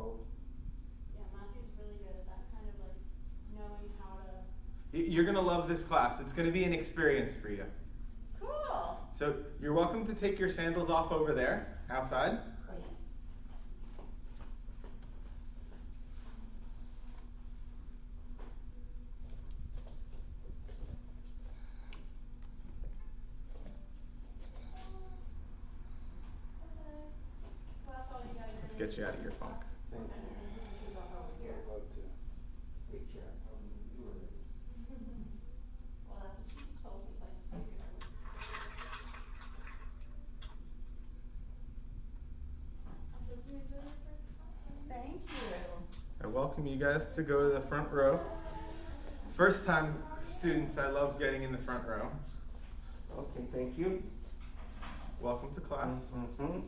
So. Yeah, Matthew's really good at that, kind of like knowing how to. You're gonna love this class. It's gonna be an experience for you. Cool. So you're welcome to take your sandals off over there, outside. Please. So that's all you guys are Let's gonna get you out of your funk. Thank you. She's up over here. I'd love to. Big chair. Well, that's what she just told me, so I just figured I would. I hope you enjoy your first lesson. Thank you. I welcome you guys to go to the front row. First time students, I love getting in the front row. Okay, thank you. Welcome to class. Mm-hmm.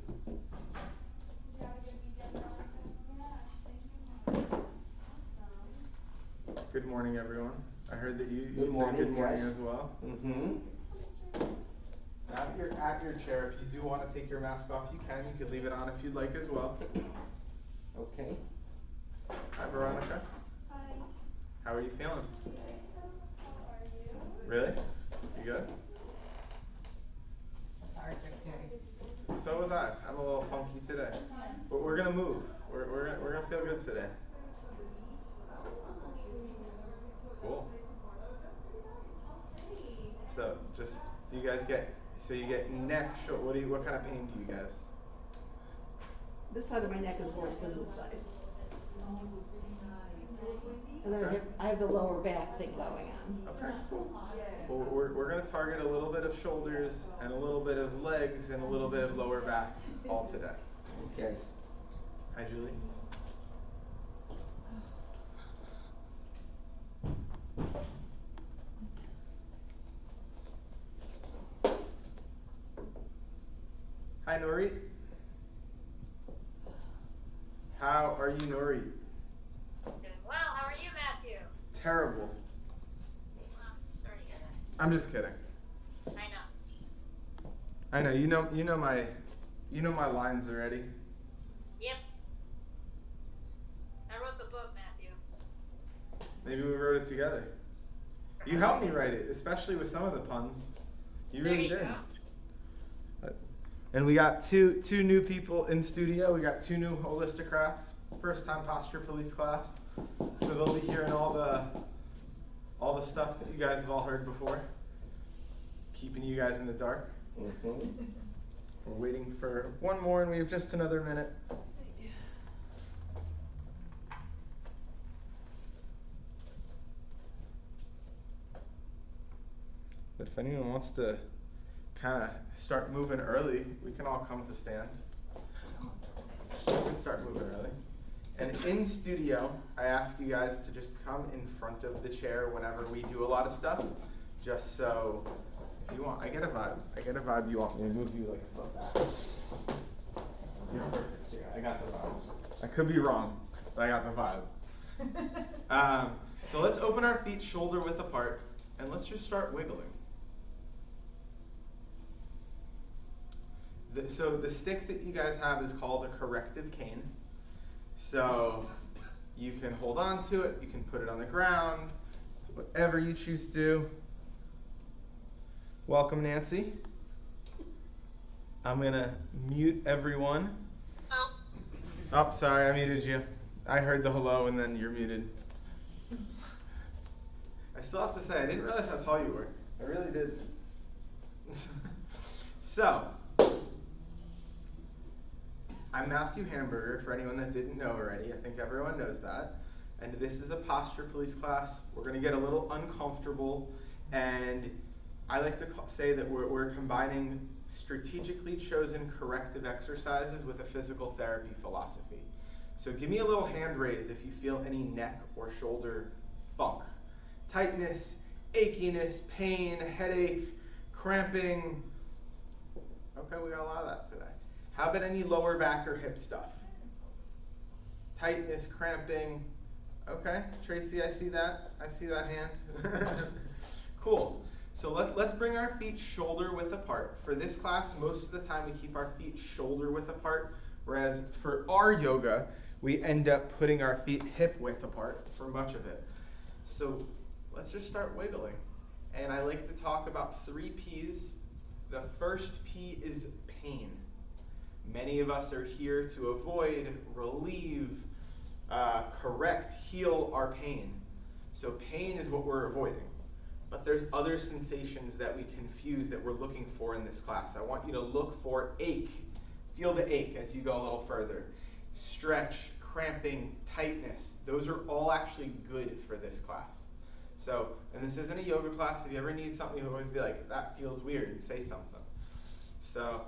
Did you have a good weekend, Veronica? Yeah, thank you. Awesome. Good morning, everyone. I heard that you Good said morning, good morning yes. as well. Mm-hmm. At your chair, if you do want to take your mask off, you can. You could leave it on if you'd like as well. Okay. Hi, Veronica. Hi. How are you feeling? Good. How are you? Really? You good? So was I. I'm a little funky today. But we're gonna move. We're gonna feel good today. Cool. So just do you guys get you get neck what kind of pain do you guys? This side of my neck is worse than this side. And then Okay. I have the lower back thing going on. Okay, cool. Well, we're going to target a little bit of shoulders and a little bit of legs and a little bit of lower back all today. Okay. Hi, Julie. Hi, Nori. How are you, Nori? Doing well. How are you, Matthew? Terrible. Sorry to hear that. I'm just kidding. I know. I know. You know my lines already. Yep. I wrote the book, Matthew. Maybe we wrote it together. You helped me write it, especially with some of the puns. You really There you did. go. And we got two new people in studio. We got two new Holistocrats, first time posture police class. So they'll be hearing all the stuff that you guys have all heard before. Keeping you guys in the dark. Mm-hmm. We're waiting for one more and we have just another minute. But if anyone wants to kind of start moving early, we can all come to stand. We can start moving early. And in studio, I ask you guys to just come in front of the chair whenever we do a lot of stuff, just so if you want, I get a vibe you want me to move you like a foot back. You're perfect here. I got the vibe. I could be wrong, but I got the vibe. So let's open our feet shoulder width apart, and let's just start wiggling. So the stick that you guys have is called a corrective cane. So you can hold on to it, you can put it on the ground, it's whatever you choose to do. Welcome, Nancy. I'm gonna mute everyone. Oh, sorry, I muted you. I heard the hello and then you're muted. I still have to say, I didn't realize how tall you were. I really did. So, I'm Matthew Hamburger, for anyone that didn't know already. I think everyone knows that. And this is a posture police class. We're going to get a little uncomfortable. And I like to say that we're combining strategically chosen corrective exercises with a physical therapy philosophy. So give me a little hand raise if you feel any neck or shoulder funk. Tightness, achiness, pain, headache, cramping. Okay, we got a lot of that today. How about any lower back or hip stuff? Tightness, cramping. Okay, Tracy, I see that. I see that hand. Cool. So let's bring our feet shoulder width apart. For this class, most of the time we keep our feet shoulder width apart, whereas for our yoga, we end up putting our feet hip width apart for much of it. So let's just start wiggling. And I like to talk about 3 P's. The first P is pain. Many of us are here to avoid, relieve, correct, heal our pain. So pain is what we're avoiding. But there's other sensations that we confuse that we're looking for in this class. I want you to look for ache. Feel the ache as you go a little further. Stretch, cramping, tightness. Those are all actually good for this class. So, and this isn't a yoga class. If you ever need something, you'll always be like, that feels weird, and say something. So,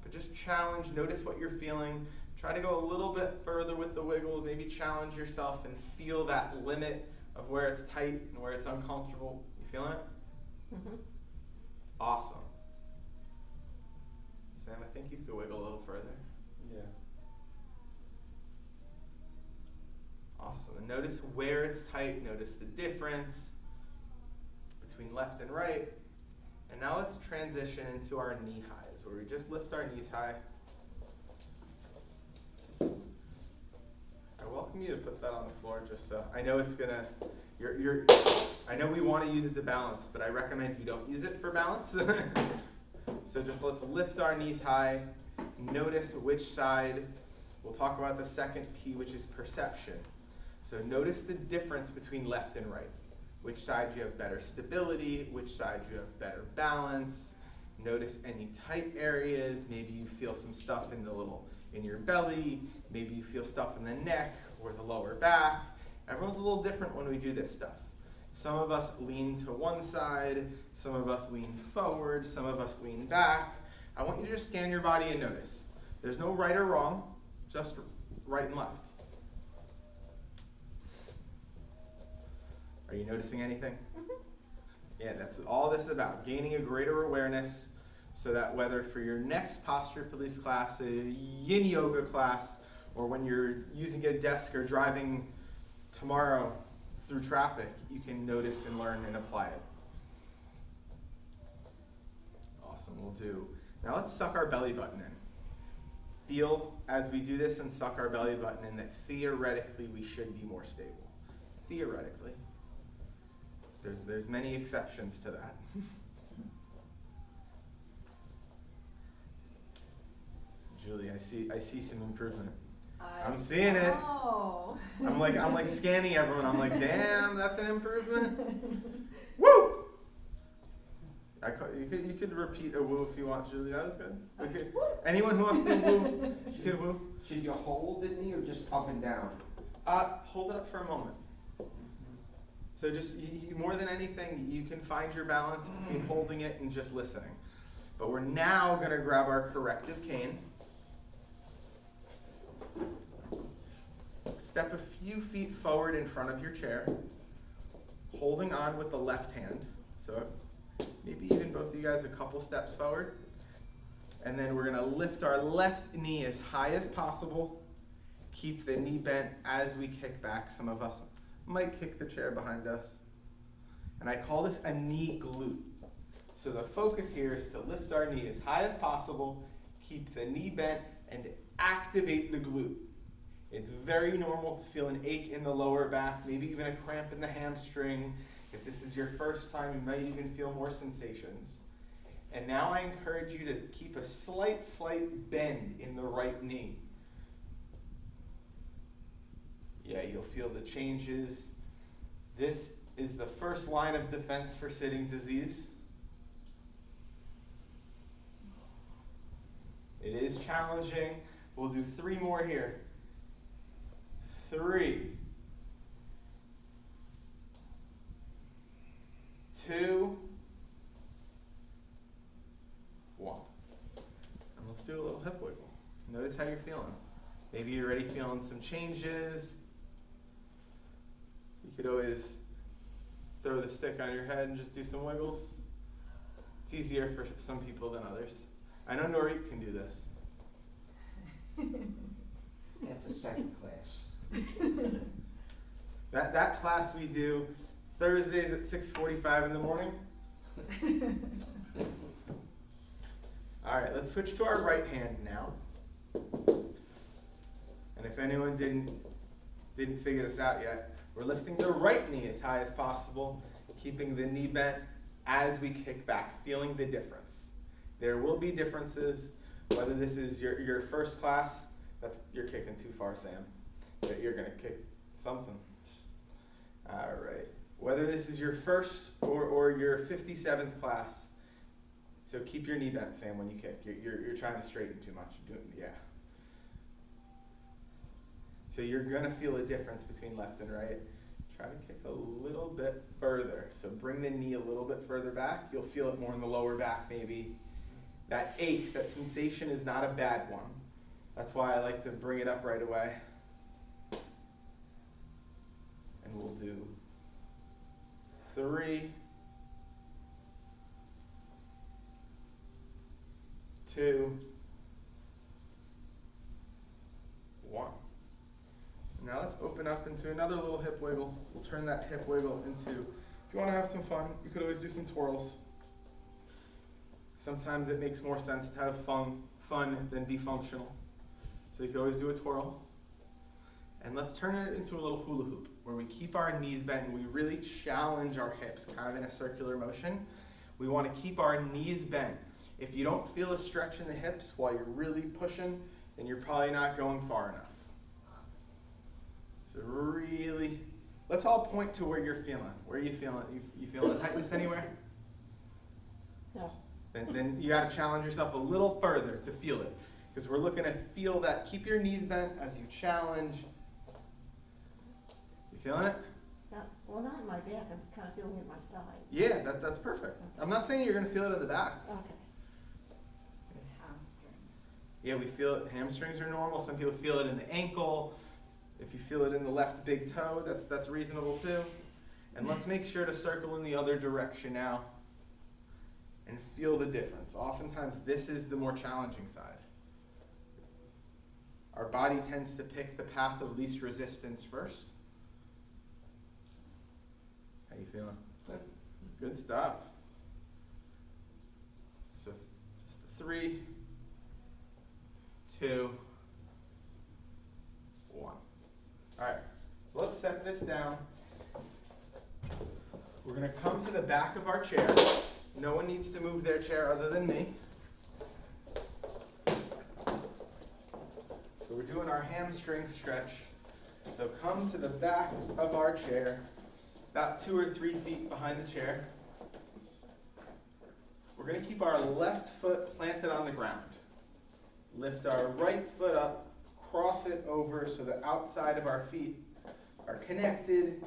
but just challenge, notice what you're feeling. Try to go a little bit further with the wiggles. Maybe challenge yourself and feel that limit of where it's tight and where it's uncomfortable. You feeling it? Mm-hmm. Awesome. Sam, I think you could wiggle a little further. Yeah. Awesome. And notice where it's tight. Notice the difference between left and right. And now let's transition into our knee highs, where we just lift our knees high. I welcome you to put that on the floor, just so I know it's gonna. I know we want to use it to balance, but I recommend you don't use it for balance. So just let's lift our knees high. Notice which side. We'll talk about the second P, which is perception. So notice the difference between left and right. Which side you have better stability, which side you have better balance. Notice any tight areas. Maybe you feel some stuff in your belly. Maybe you feel stuff in the neck or the lower back. Everyone's a little different when we do this stuff. Some of us lean to one side, some of us lean forward, some of us lean back. I want you to just scan your body and notice. There's no right or wrong, just right and left. Are you noticing anything? Mm-hmm. Yeah, that's what all this is about, gaining a greater awareness so that whether for your next posture police class, a yin yoga class, or when you're using a desk or driving tomorrow through traffic, you can notice and learn and apply it. Awesome, we'll do. Now let's suck our belly button in. Feel as we do this and suck our belly button in that theoretically we should be more stable. Theoretically. There's many exceptions to that. Julie, I see some improvement. I'm seeing it. Oh. I'm like scanning everyone. I'm like, damn, that's an improvement. Woo! You could repeat a woo if you want, Julie. That was good. Okay. Anyone who wants to woo, you could woo. Should you hold the knee or just up and down? Hold it up for a moment. So just you, more than anything, you can find your balance between holding it and just listening. But we're now going to grab our corrective cane. Step a few feet forward in front of your chair, holding on with the left hand. So maybe even both of you guys a couple steps forward. And then we're going to lift our left knee as high as possible. Keep the knee bent as we kick back. Some of us might kick the chair behind us. And I call this a knee glute. So the focus here is to lift our knee as high as possible, keep the knee bent, and activate the glute. It's very normal to feel an ache in the lower back, maybe even a cramp in the hamstring. If this is your first time, you might even feel more sensations. And now I encourage you to keep a slight bend in the right knee. Yeah, you'll feel the changes. This is the first line of defense for sitting disease. It is challenging. We'll do 3 more here. 3, 2, 1. And let's do a little hip wiggle. Notice how you're feeling. Maybe you're already feeling some changes. You could always throw the stick on your head and just do some wiggles. It's easier for some people than others. I know Norit can do this. That's a second class. That class we do Thursdays at 6:45 in the morning. All right, let's switch to our right hand now. And if anyone didn't figure this out yet, we're lifting the right knee as high as possible, keeping the knee bent as we kick back, feeling the difference. There will be differences, whether this is your first class, you're kicking too far, Sam. You're gonna kick something. All right. Whether this is your first or your 57th class, so keep your knee bent, Sam, when you kick. You're trying to straighten too much. Yeah. So you're gonna feel a difference between left and right. Try to kick a little bit further. So bring the knee a little bit further back. You'll feel it more in the lower back maybe. That ache, that sensation is not a bad one. That's why I like to bring it up right away. And we'll do 3, 2, 1. Now let's open up into another little hip wiggle. We'll turn that hip wiggle into, if you want to have some fun, you could always do some twirls. Sometimes it makes more sense to have fun than be functional. So you can always do a twirl. And let's turn it into a little hula hoop where we keep our knees bent and we really challenge our hips, kind of in a circular motion. We want to keep our knees bent. If you don't feel a stretch in the hips while you're really pushing, then you're probably not going far enough. So really, let's all point to where you're feeling. Where are you feeling? You feeling tightness anywhere? No. Then you got to challenge yourself a little further to feel it. Because we're looking to feel that. Keep your knees bent as you challenge. You feeling it? Well, not in my back. I'm kind of feeling it in my side. Yeah, that's perfect. I'm not saying you're going to feel it in the back. Okay. Yeah, we feel it. Hamstrings are normal. Some people feel it in the ankle. If you feel it in the left big toe, that's reasonable too. And let's make sure to circle in the other direction now and feel the difference. Oftentimes, this is the more challenging side. Our body tends to pick the path of least resistance first. How you feeling? Good stuff. So just 3, 2, 1. All right, so let's set this down. We're going to come to the back of our chair. No one needs to move their chair other than me. So we're doing our hamstring stretch. So come to the back of our chair, about 2 or 3 feet behind the chair. We're going to keep our left foot planted on the ground. Lift our right foot up, cross it over so the outside of our feet are connected.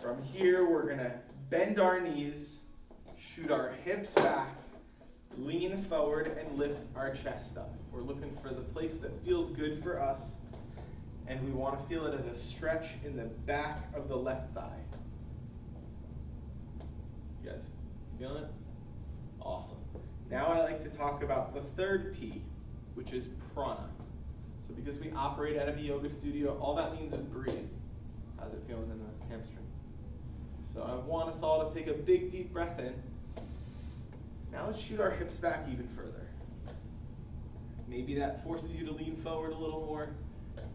From here, we're going to bend our knees, shoot our hips back, lean forward, and lift our chest up. We're looking for the place that feels good for us, and we want to feel it as a stretch in the back of the left thigh. You guys feeling it? Awesome. Now I like to talk about the third P, which is prana. So because we operate out of a yoga studio, all that means is breathe. How's it feeling in the hamstring? So I want us all to take a big deep breath in. Now let's shoot our hips back even further. Maybe that forces you to lean forward a little more,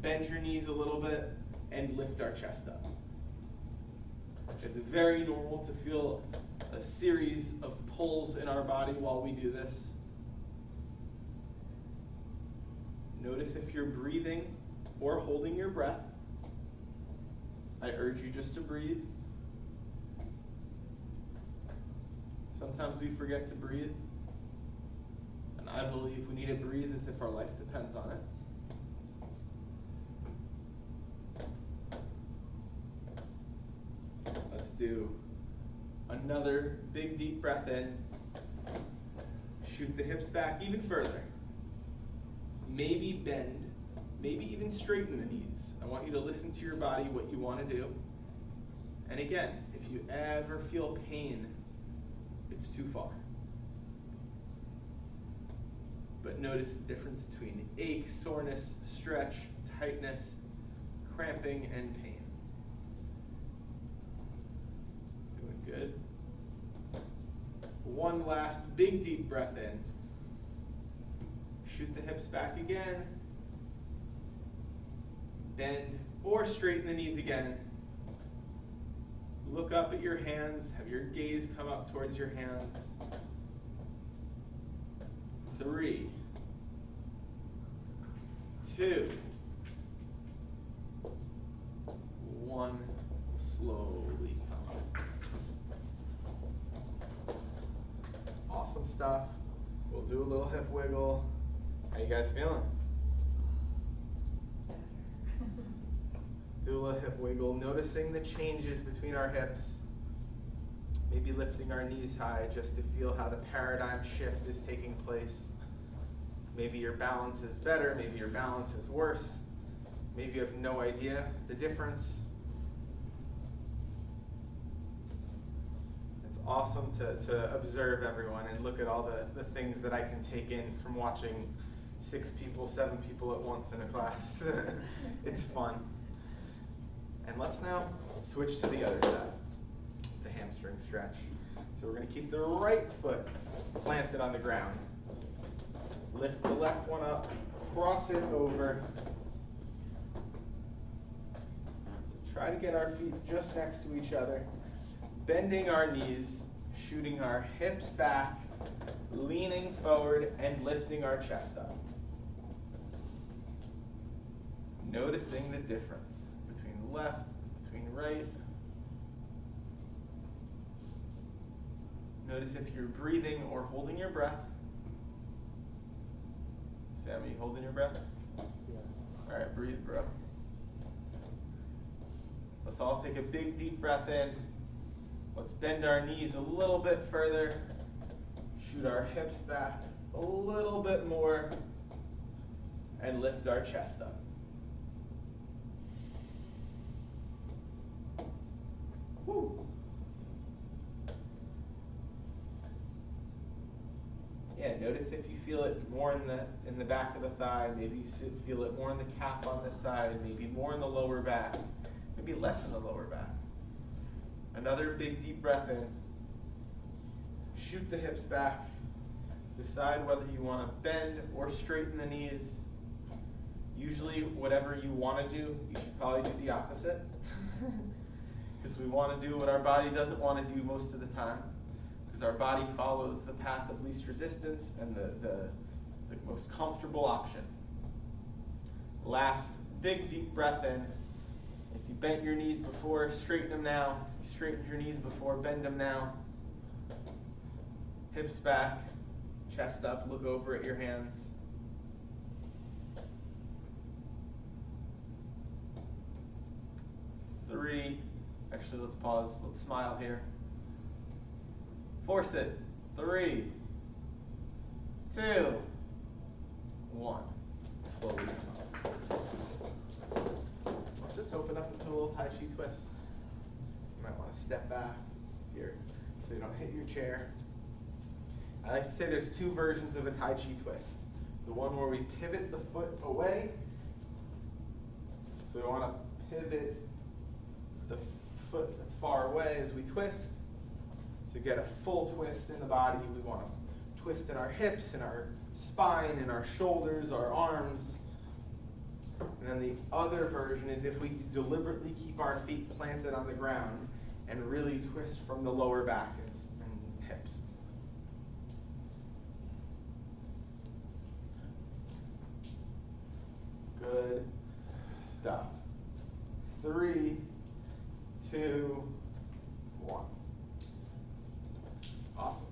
bend your knees a little bit, and lift our chest up. It's very normal to feel a series of pulls in our body while we do this. Notice if you're breathing or holding your breath. I urge you just to breathe. Sometimes we forget to breathe. And I believe we need to breathe as if our life depends on it. Let's do another big deep breath in. Shoot the hips back even further. Maybe bend, maybe even straighten the knees. I want you to listen to your body, what you want to do. And again, if you ever feel pain, it's too far. But notice the difference between ache, soreness, stretch, tightness, cramping, and pain. Doing good. One last big deep breath in. Shoot the hips back again. Bend or straighten the knees again. Look up at your hands. Have your gaze come up towards your hands. 3, 2, 1. Slowly come up. Awesome stuff. We'll do a little hip wiggle. How you guys feeling? Do a little hip wiggle, noticing the changes between our hips. Maybe lifting our knees high just to feel how the paradigm shift is taking place. Maybe your balance is better, maybe your balance is worse. Maybe you have no idea the difference. It's awesome to observe everyone and look at all the things that I can take in from watching 6 people, 7 people at once in a class. It's fun. And let's now switch to the other side, the hamstring stretch. So we're going to keep the right foot planted on the ground. Lift the left one up, cross it over. So try to get our feet just next to each other, bending our knees, shooting our hips back, leaning forward, and lifting our chest up. Noticing the difference between left, between right. Notice if you're breathing or holding your breath. Sam, are you holding your breath? Yeah. All right, breathe, bro. Let's all take a big, deep breath in. Let's bend our knees a little bit further. Shoot our hips back a little bit more. And lift our chest up. Woo. Yeah, notice if you feel it more in the back of the thigh, maybe you feel it more in the calf on this side, maybe more in the lower back, maybe less in the lower back. Another big deep breath in. Shoot the hips back. Decide whether you want to bend or straighten the knees. Usually, whatever you want to do, you should probably do the opposite. Because we want to do what our body doesn't want to do most of the time. Because our body follows the path of least resistance and the most comfortable option. Last big deep breath in. If you bent your knees before, straighten them now. If you straightened your knees before, bend them now. Hips back, chest up, look over at your hands. Three. Actually, let's pause. Let's smile here. Force it. 3, 2, 1. Slowly come up. Let's just open up into a little Tai Chi twist. You might want to step back here so you don't hit your chair. I like to say there's 2 versions of a Tai Chi twist. The one where we pivot the foot away. So we want to pivot the foot that's far away as we twist. To get a full twist in the body, we want to twist in our hips, in our spine, in our shoulders, our arms. And then the other version is if we deliberately keep our feet planted on the ground and really twist from the lower back and hips. Good stuff. 3, 2, 1. Awesome.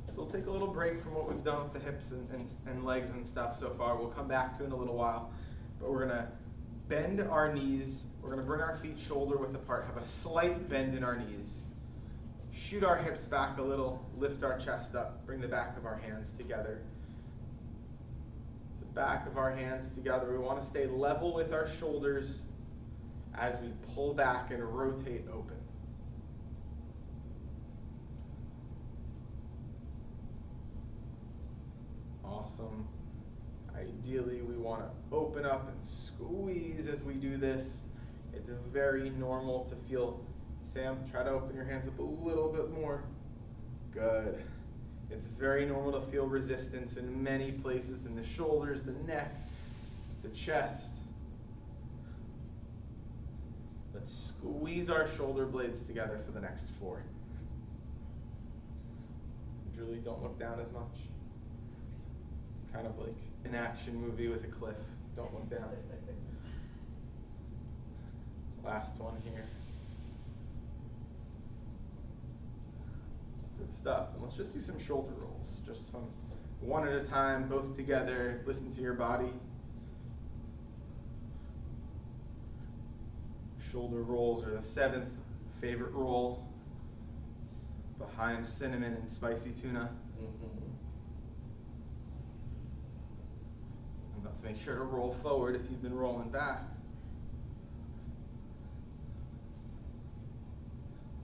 So we'll take a little break from what we've done with the hips and legs and stuff so far. We'll come back to it in a little while. But we're going to bend our knees. We're going to bring our feet shoulder width apart, have a slight bend in our knees. Shoot our hips back a little, lift our chest up, bring the back of our hands together. So back of our hands together. We want to stay level with our shoulders as we pull back and rotate open. Awesome. Ideally, we want to open up and squeeze as we do this. It's very normal to feel, Sam, try to open your hands up a little bit more. Good. It's very normal to feel resistance in many places, in the shoulders, the neck, the chest. Let's squeeze our shoulder blades together for the next 4. Julie, don't look down as much. It's kind of like an action movie with a cliff. Don't look down. Last one here. Good stuff. And let's just do some shoulder rolls. Just some one at a time, both together. Listen to your body. Shoulder rolls are the 7th favorite roll, behind cinnamon and spicy tuna. And let's make sure to roll forward if you've been rolling back.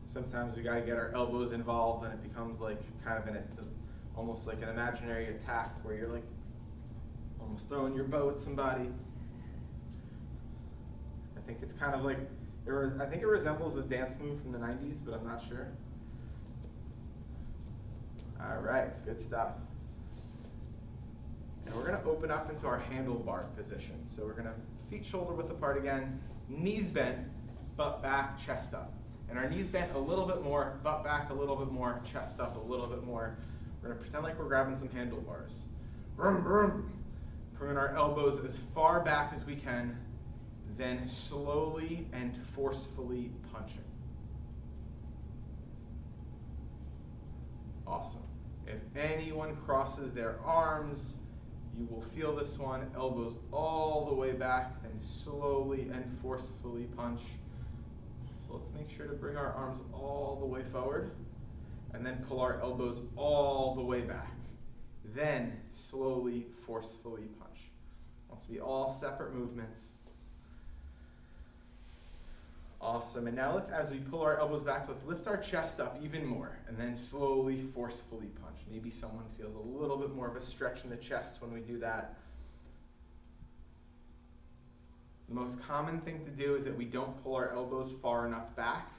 Sometimes we gotta get our elbows involved and it becomes like kind of almost like an imaginary attack where you're like almost throwing your bow at somebody. I think it's kind of like, I think it resembles a dance move from the 90s, but I'm not sure. All right, good stuff. And we're gonna open up into our handlebar position. So we're gonna feet shoulder width apart again, knees bent, butt back, chest up. And our knees bent a little bit more, butt back a little bit more, chest up a little bit more. We're gonna pretend like we're grabbing some handlebars. Brum, brum. Bring our elbows as far back as we can, then slowly and forcefully punching. Awesome. If anyone crosses their arms, you will feel this one, elbows all the way back, then slowly and forcefully punch. So let's make sure to bring our arms all the way forward, and then pull our elbows all the way back. Then slowly, forcefully punch. Wants to be all separate movements. Awesome, and now let's, as we pull our elbows back, let's lift our chest up even more, and then slowly, forcefully punch. Maybe someone feels a little bit more of a stretch in the chest when we do that. The most common thing to do is that we don't pull our elbows far enough back.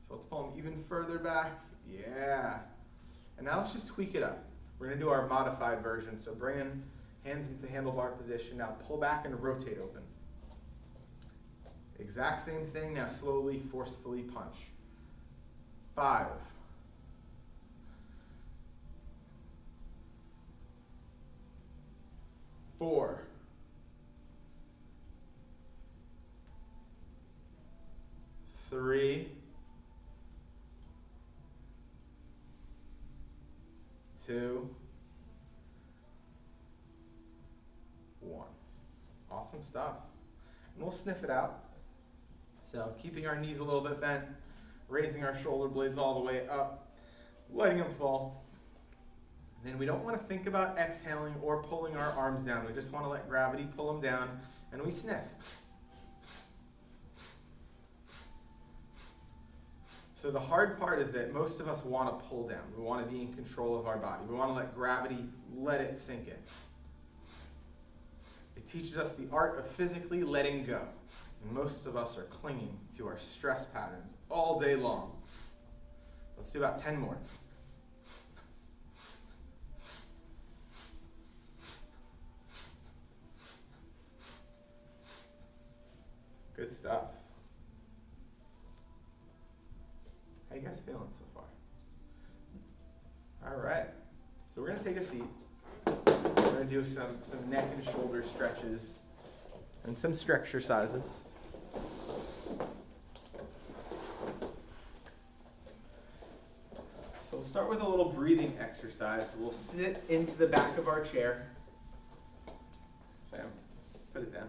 So let's pull them even further back. Yeah. And now let's just tweak it up. We're gonna do our modified version. So bring in hands into handlebar position. Now pull back and rotate open. Exact same thing, now slowly, forcefully punch. 5. 4. 3. 2. 1. Awesome stuff. And we'll sniff it out. So keeping our knees a little bit bent, raising our shoulder blades all the way up, letting them fall. And then we don't want to think about exhaling or pulling our arms down. We just want to let gravity pull them down, and we sniff. So the hard part is that most of us want to pull down. We want to be in control of our body. We want to let gravity, let it sink in. It teaches us the art of physically letting go. And most of us are clinging to our stress patterns all day long. Let's do about 10 more. Good stuff. How you guys feeling so far? All right. So we're going to take a seat. We're going to do some neck and shoulder stretches and some stretch exercises. So we'll start with a little breathing exercise. We'll sit into the back of our chair. Sam, put it down.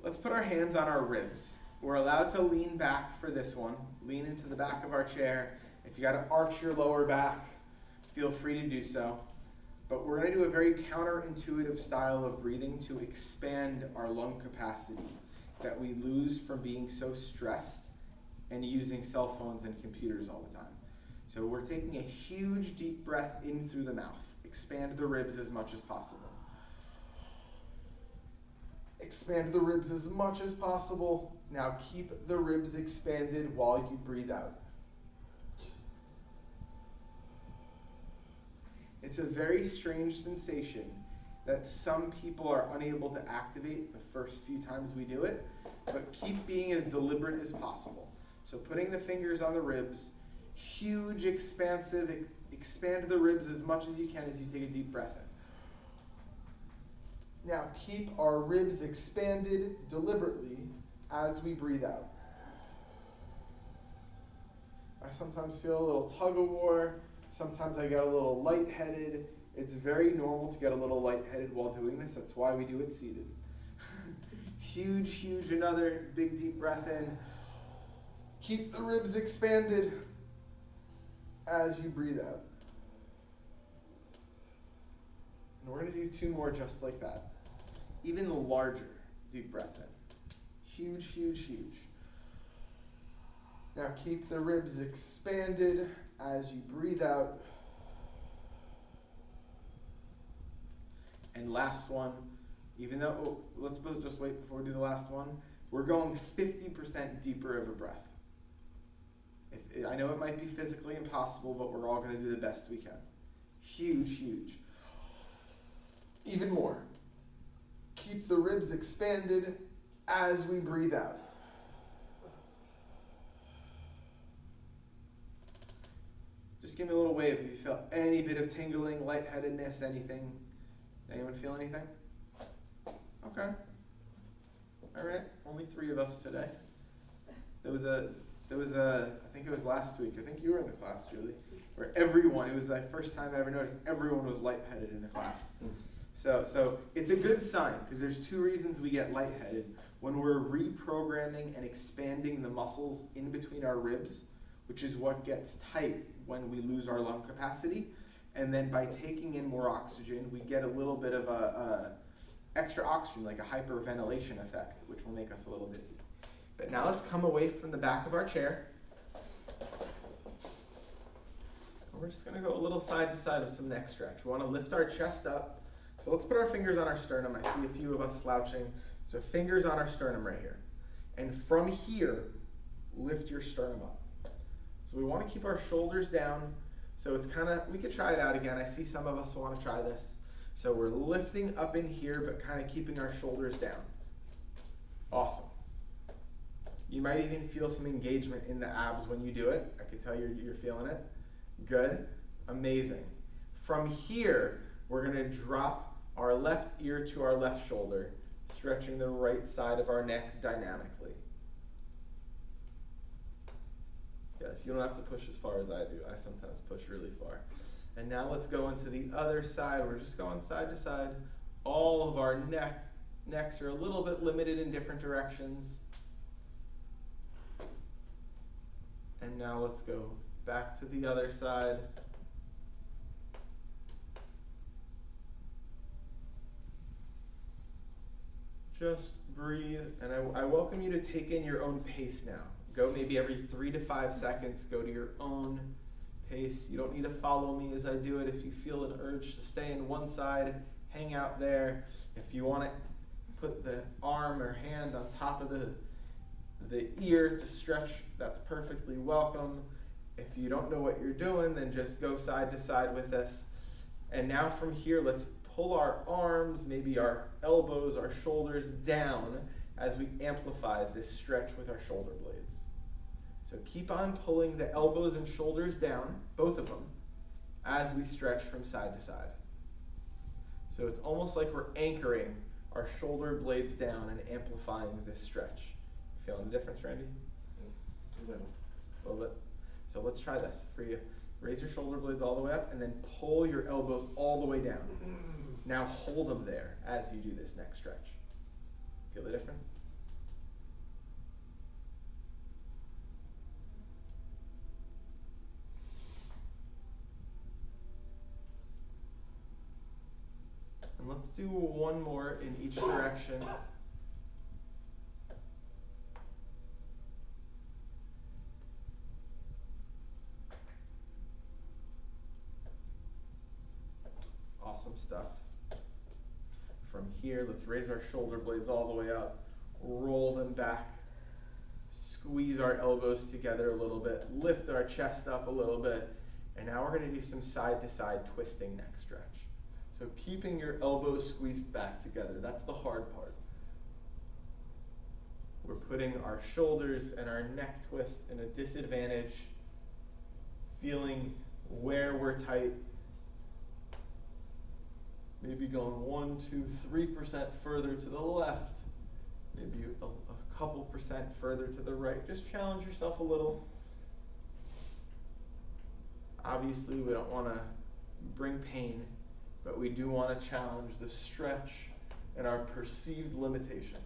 Let's put our hands on our ribs. We're allowed to lean back for this one. Lean into the back of our chair. If you got to arch your lower back, feel free to do so. But we're going to do a very counterintuitive style of breathing to expand our lung capacity that we lose from being so stressed and using cell phones and computers all the time. So we're taking a huge deep breath in through the mouth. Expand the ribs as much as possible. Expand the ribs as much as possible. Now keep the ribs expanded while you breathe out. It's a very strange sensation that some people are unable to activate the first few times we do it, but keep being as deliberate as possible. So putting the fingers on the ribs, huge, expansive, expand the ribs as much as you can as you take a deep breath in. Now keep our ribs expanded deliberately as we breathe out. I sometimes feel a little tug of war. Sometimes I get a little lightheaded. It's very normal to get a little lightheaded while doing this. That's why we do it seated. Huge, huge, another big deep breath in. Keep the ribs expanded as you breathe out. And we're going to do 2 more just like that. Even larger deep breath in. Huge, huge, huge. Now keep the ribs expanded as you breathe out. And last one, even though, let's just wait before we do the last one. We're going 50% deeper of a breath. I know it might be physically impossible, but we're all going to do the best we can. Huge, huge. Even more. Keep the ribs expanded as we breathe out. Just give me a little wave if you feel any bit of tingling, lightheadedness, anything. Anyone feel anything? Okay. All right. Only 3 of us today. There was a, I think it was last week. I think you were in the class, Julie, where everyone, it was the first time I ever noticed, everyone was lightheaded in the class. So it's a good sign, because there's 2 reasons we get lightheaded. When we're reprogramming and expanding the muscles in between our ribs, which is what gets tight when we lose our lung capacity. And then by taking in more oxygen, we get a little bit of a extra oxygen, like a hyperventilation effect, which will make us a little dizzy. But now let's come away from the back of our chair. And we're just going to go a little side to side with some neck stretch. We want to lift our chest up. So let's put our fingers on our sternum. I see a few of us slouching. So fingers on our sternum right here. And from here, lift your sternum up. So we want to keep our shoulders down. So it's kind of, we could try it out again. I see some of us want to try this. So we're lifting up in here, but kind of keeping our shoulders down. Awesome. You might even feel some engagement in the abs when you do it. I can tell you're feeling it. Good. Amazing. From here, we're going to drop our left ear to our left shoulder, stretching the right side of our neck dynamically. Yes, you don't have to push as far as I do. I sometimes push really far. And now let's go into the other side. We're just going side to side. All of our necks are a little bit limited in different directions. And now let's go back to the other side. Just breathe. And I welcome you to take in your own pace now. Go maybe every 3 to 5 seconds. Go to your own pace. You don't need to follow me as I do it. If you feel an urge to stay in one side, hang out there. If you want to put the arm or hand on top of the ear to stretch, that's perfectly welcome. If you don't know what you're doing, then just go side to side with us. And now from here, let's pull our arms, maybe our elbows, our shoulders down as we amplify this stretch with our shoulder blades. So keep on pulling the elbows and shoulders down, both of them, as we stretch from side to side. So it's almost like we're anchoring our shoulder blades down and amplifying this stretch. Feeling the difference, Randy? A little bit. So let's try this for you. Raise your shoulder blades all the way up and then pull your elbows all the way down. Now hold them there as you do this next stretch. Feel the difference? And let's do one more in each direction. Awesome stuff. From here, let's raise our shoulder blades all the way up, roll them back, squeeze our elbows together a little bit, lift our chest up a little bit, and now we're going to do some side to side twisting neck stretch. So keeping your elbows squeezed back together, that's the hard part. We're putting our shoulders and our neck twist in a disadvantage, feeling where we're tight. Maybe going 1, 2, 3% further to the left. Maybe a couple percent further to the right. Just challenge yourself a little. Obviously, we don't want to bring pain, but we do want to challenge the stretch and our perceived limitation.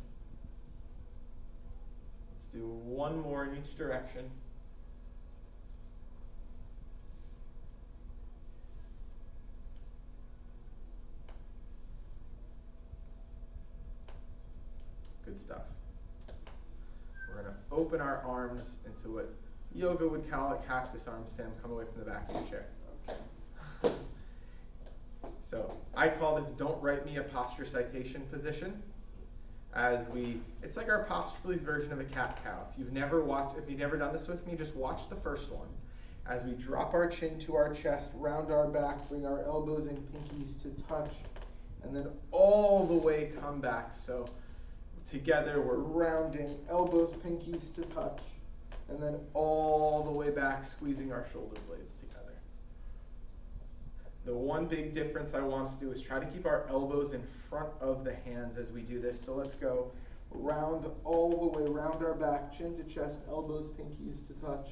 Let's do one more in each direction. Good stuff. We're going to open our arms into what yoga would call it cactus arms. Sam, come away from the back of your chair. Okay. So I call this don't write me a posture citation position. It's like our posture police version of a cat-cow. If you've never done this with me, just watch the first one. As we drop our chin to our chest, round our back, bring our elbows and pinkies to touch, and then all the way come back. So together we're rounding, elbows, pinkies to touch, and then all the way back, squeezing our shoulder blades together. The one big difference I want us to do is try to keep our elbows in front of the hands as we do this. So let's go round all the way, round our back, chin to chest, elbows, pinkies to touch,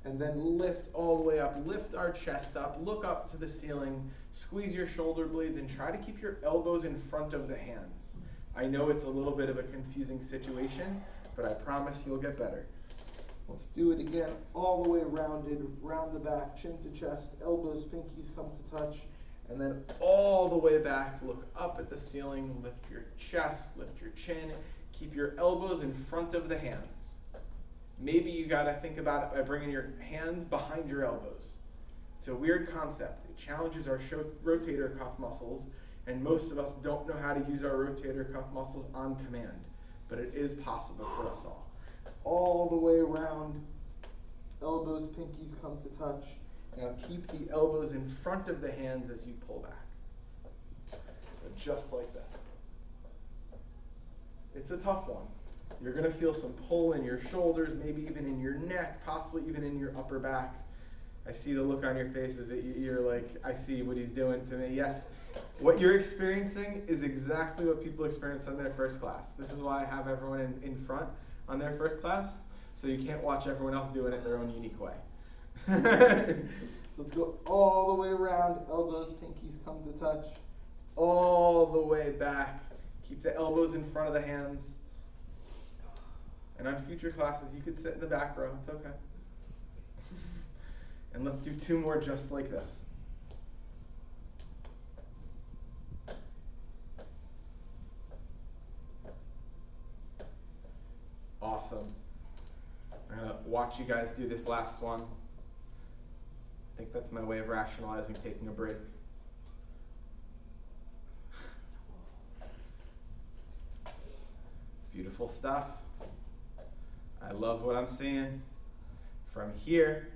and then lift all the way up. Lift our chest up, look up to the ceiling, squeeze your shoulder blades, and try to keep your elbows in front of the hands. I know it's a little bit of a confusing situation, but I promise you'll get better. Let's do it again, all the way rounded, round the back, chin to chest, elbows, pinkies come to touch, and then all the way back, look up at the ceiling, lift your chest, lift your chin, keep your elbows in front of the hands. Maybe you gotta think about it by bringing your hands behind your elbows. It's a weird concept. It challenges our rotator cuff muscles, and most of us don't know how to use our rotator cuff muscles on command, but it is possible for us all. All the way around, elbows, pinkies come to touch. Now keep the elbows in front of the hands as you pull back. Just like this. It's a tough one. You're going to feel some pull in your shoulders, maybe even in your neck, possibly even in your upper back. I see the look on your faces that you're like, I see what he's doing to me. Yes, what you're experiencing is exactly what people experience on their first class. This is why I have everyone in front on their first class, so you can't watch everyone else do it in their own unique way. So let's go all the way around, elbows, pinkies come to touch, all the way back. Keep the elbows in front of the hands. And on future classes, you could sit in the back row, it's okay. And let's do 2 more just like this. Awesome. I'm going to watch you guys do this last one. I think that's my way of rationalizing taking a break. Beautiful stuff. I love what I'm seeing. From here,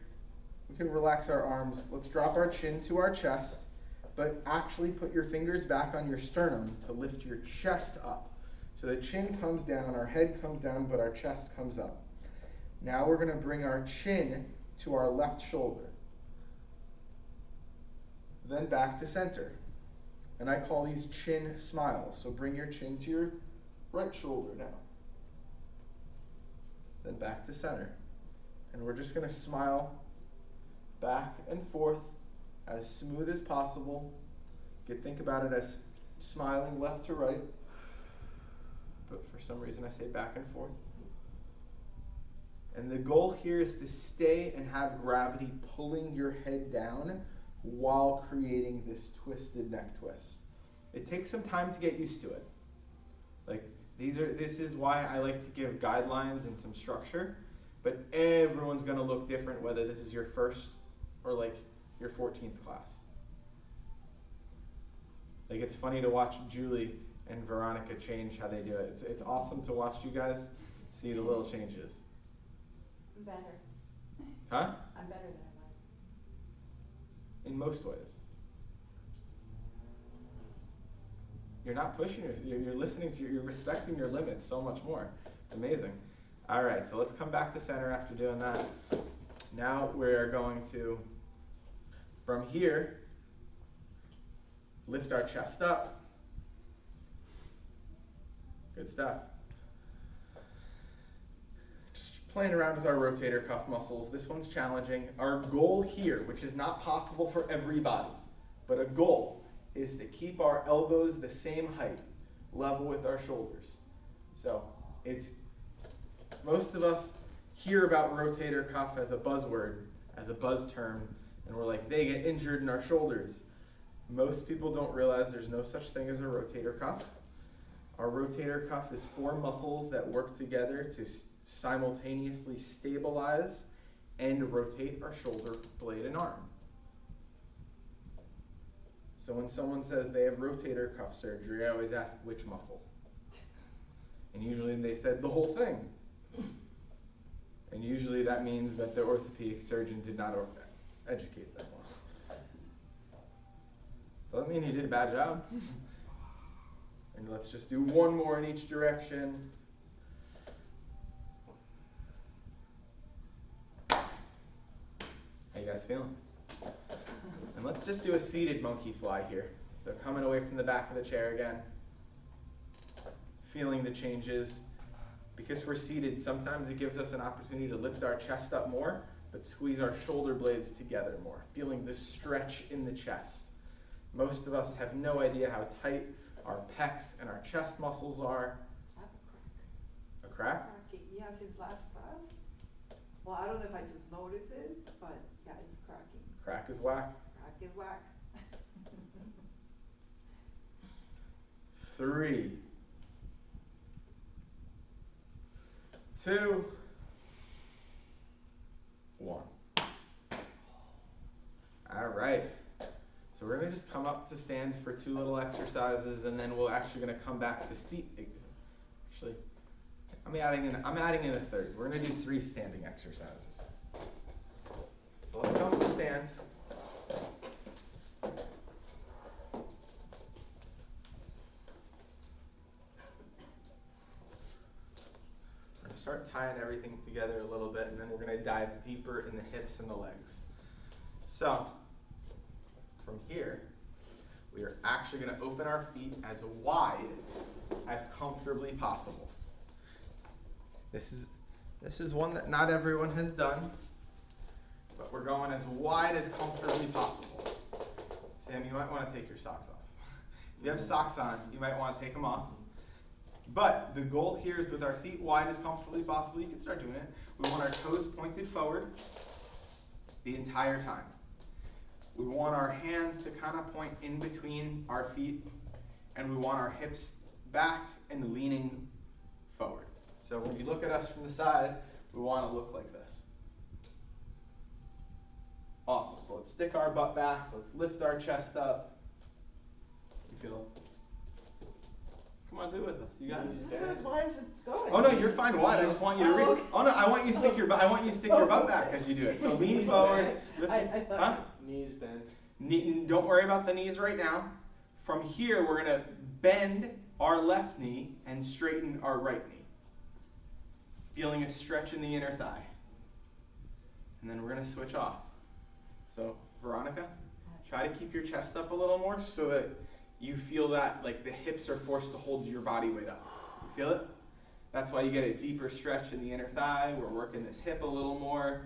we can relax our arms. Let's drop our chin to our chest, but actually put your fingers back on your sternum to lift your chest up. So the chin comes down, our head comes down, but our chest comes up. Now we're going to bring our chin to our left shoulder. Then back to center. And I call these chin smiles. So bring your chin to your right shoulder now. Then back to center. And we're just going to smile back and forth as smooth as possible. You can think about it as smiling left to right. But for some reason I say back and forth. And the goal here is to stay and have gravity pulling your head down while creating this twisted neck twist. It takes some time to get used to it. This is why I like to give guidelines and some structure, but everyone's gonna look different whether this is your first or your 14th class. It's funny to watch Julie and Veronica change how they do it. It's awesome to watch you guys see the little changes. I'm better. Huh? I'm better than I was. In most ways. you're not pushing you're listening to you're respecting your limits so much more. It's amazing. All right, so let's come back to center after doing that. Now we're going to, from here, lift our chest up. Good stuff. Just playing around with our rotator cuff muscles. This one's challenging. Our goal here, which is not possible for everybody, but a goal, is to keep our elbows the same height, level with our shoulders. So it's, most of us hear about rotator cuff as a buzzword, as a buzz term, and we're like, they get injured in our shoulders. Most people don't realize there's no such thing as a rotator cuff. Our rotator cuff is 4 muscles that work together to simultaneously stabilize and rotate our shoulder blade and arm. So when someone says they have rotator cuff surgery, I always ask which muscle. And usually they said the whole thing. And usually that means that the orthopedic surgeon did not educate them well. Doesn't mean he did a bad job. And let's just do one more in each direction. How you guys feeling? And let's just do a seated monkey fly here. So coming away from the back of the chair again. Feeling the changes. Because we're seated, sometimes it gives us an opportunity to lift our chest up more, but squeeze our shoulder blades together more. Feeling the stretch in the chest. Most of us have no idea how tight our pecs and our chest muscles are. I have A crack? cracking. Yeah, since last class. Well, I don't know if I just noticed it, but yeah, it's cracking. Crack is whack. Crack is whack. 3, 2, 1. All right. So we're gonna just come up to stand for 2 little exercises, and then we're actually gonna come back to seat. Actually, I'm adding in a third. We're gonna do 3 standing exercises. So let's come to stand. We're gonna start tying everything together a little bit, and then we're gonna dive deeper in the hips and the legs. So, from here, we are actually going to open our feet as wide as comfortably possible. This is one that not everyone has done, but we're going as wide as comfortably possible. Sam, you might want to take your socks off. If you have socks on, you might want to take them off. But the goal here is with our feet wide as comfortably possible. You can start doing it. We want our toes pointed forward the entire time. We want our hands to kind of point in between our feet, and we want our hips back and leaning forward. So when you look at us from the side, we want to look like this. Awesome. So let's stick our butt back. Let's lift our chest up. You feel? Come on, do it with us. You guys. This is why is it going? Oh no, you're fine wide. I just want you to Oh, okay. oh no, I want you to stick your butt back as you do it. So lean forward. Lift I it. thought- Huh? Knees bent. Don't worry about the knees right now. From here, we're going to bend our left knee and straighten our right knee. Feeling a stretch in the inner thigh. And then we're going to switch off. So, Veronica, try to keep your chest up a little more so that you feel that like the hips are forced to hold your body weight up. You feel it? That's why you get a deeper stretch in the inner thigh. We're working this hip a little more.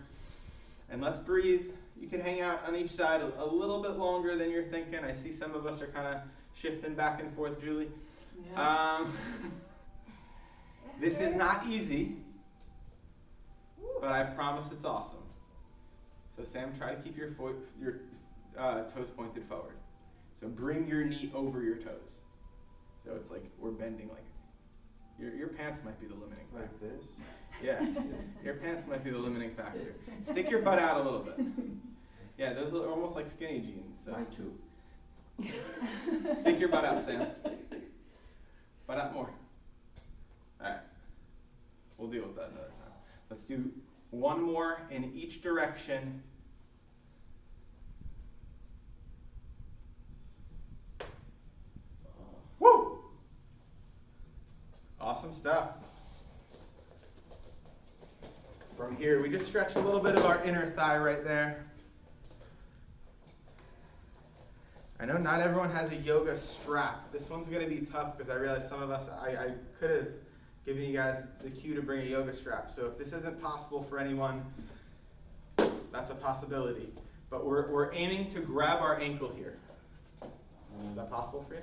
And let's breathe. You can hang out on each side a little bit longer than you're thinking. I see some of us are kind of shifting back and forth, Julie. Yeah. This is not easy, but I promise it's awesome. So Sam, try to keep your toes pointed forward. So bring your knee over your toes. So it's like we're bending like, your pants might be the limiting factor. Like this? Yeah, your pants might be the limiting factor. Stick your butt out a little bit. Yeah, those are almost like skinny jeans. So. Mine too. Stick your butt out, Sam. Butt out more. Alright. We'll deal with that another time. Let's do one more in each direction. Woo! Awesome stuff. From here, we just stretch a little bit of our inner thigh right there. I know not everyone has a yoga strap. This one's going to be tough because I realize some of us, I could have given you guys the cue to bring a yoga strap. So if this isn't possible for anyone, that's a possibility. But we're aiming to grab our ankle here. Is that possible for you?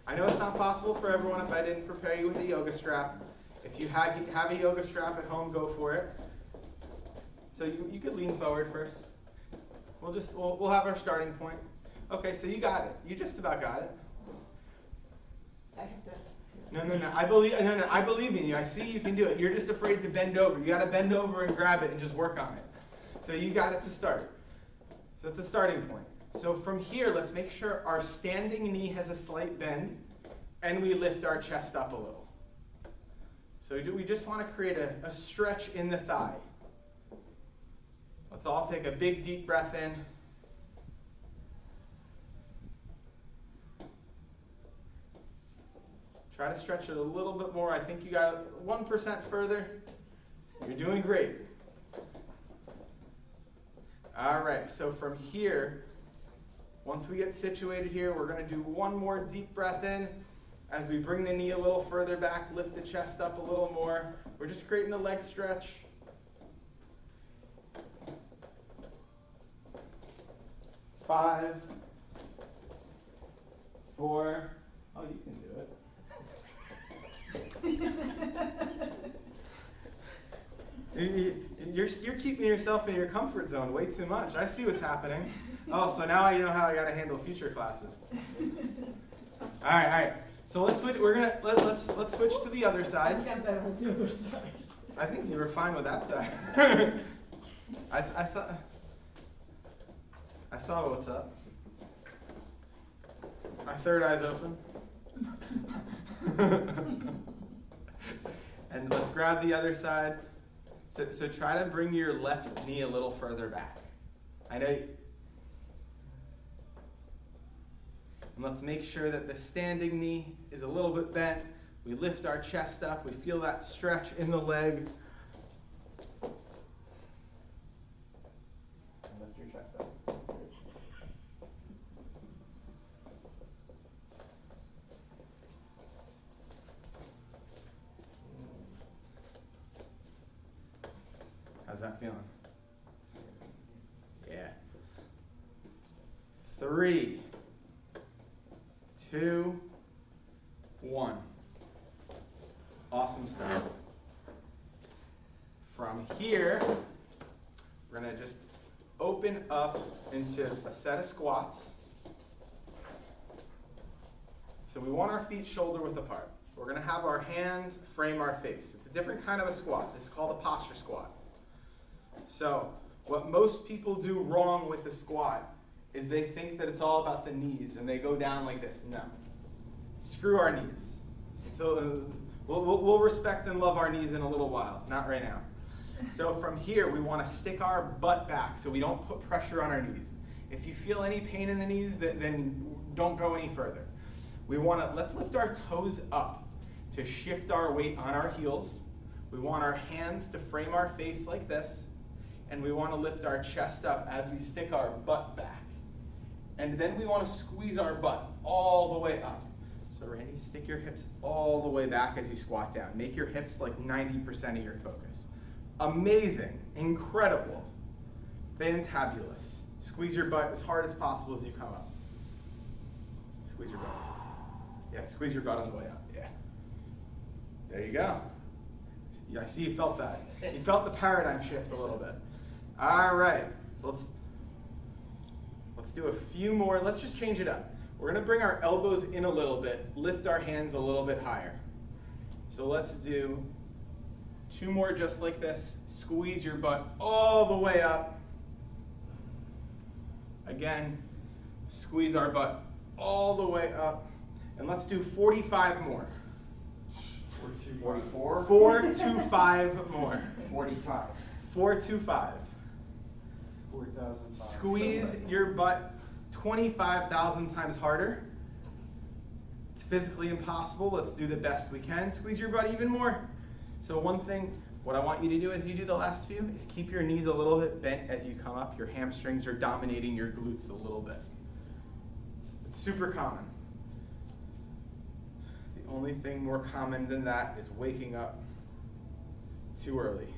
I know it's not possible for everyone if I didn't prepare you with a yoga strap. If you have a yoga strap at home, go for it. So you could lean forward first. We'll have our starting point. Okay, so you got it. You just about got it. I have to. No. I believe in you. I see you can do it. You're just afraid to bend over. You got to bend over and grab it and just work on it. So you got it to start. So that's a starting point. So from here, let's make sure our standing knee has a slight bend and we lift our chest up a little. So we just want to create a stretch in the thigh. Let's all take a big deep breath in. Try to stretch it a little bit more. I think you got it 1% further. You're doing great. All right, so from here, once we get situated here, we're going to do one more deep breath in. As we bring the knee a little further back, lift the chest up a little more. We're just creating a leg stretch. 5, 4, oh, you can do it. You're keeping yourself in your comfort zone way too much. I see what's happening. Oh, so now you know how I got to handle future classes. All right. So let's switch. Let's switch to the other side. I got better with the other side. I think you were fine with that side. I saw what's up. My third eye's open. And let's grab the other side. So try to bring your left knee a little further back. I know. And let's make sure that the standing knee is a little bit bent. We lift our chest up. We feel that stretch in the leg. Lift your chest up. How's that feeling? Yeah. 3, 2, 1. Awesome stuff. From here, we're going to just open up into a set of squats. So we want our feet shoulder width apart. We're going to have our hands frame our face. It's a different kind of a squat. This is called a posture squat. So what most people do wrong with the squat is they think that it's all about the knees and they go down like this. No. Screw our knees. So we'll respect and love our knees in a little while. Not right now. So from here, we want to stick our butt back so we don't put pressure on our knees. If you feel any pain in the knees, then don't go any further. Let's lift our toes up to shift our weight on our heels. We want our hands to frame our face like this. And we want to lift our chest up as we stick our butt back. And then we want to squeeze our butt all the way up. So Randy, stick your hips all the way back as you squat down. Make your hips like 90% of your focus. Amazing, incredible, fantabulous. Squeeze your butt as hard as possible as you come up. Squeeze your butt. Yeah, squeeze your butt on the way up. Yeah. There you go. I see you felt that. You felt the paradigm shift a little bit. All right, so let's do a few more. Let's just change it up. We're going to bring our elbows in a little bit, lift our hands a little bit higher. So let's do 2 more just like this. Squeeze your butt all the way up. Again, squeeze our butt all the way up. And let's do 45 more. 44? 4 to 5 more. 45. 4 to 5. 4,000. Squeeze your butt 25,000 times harder. physically impossible, let's do the best we can. Squeeze your butt even more. So one thing, what I want you to do as you do the last few is keep your knees a little bit bent as you come up. Your hamstrings are dominating your glutes a little bit. It's super common. The only thing more common than that is waking up too early.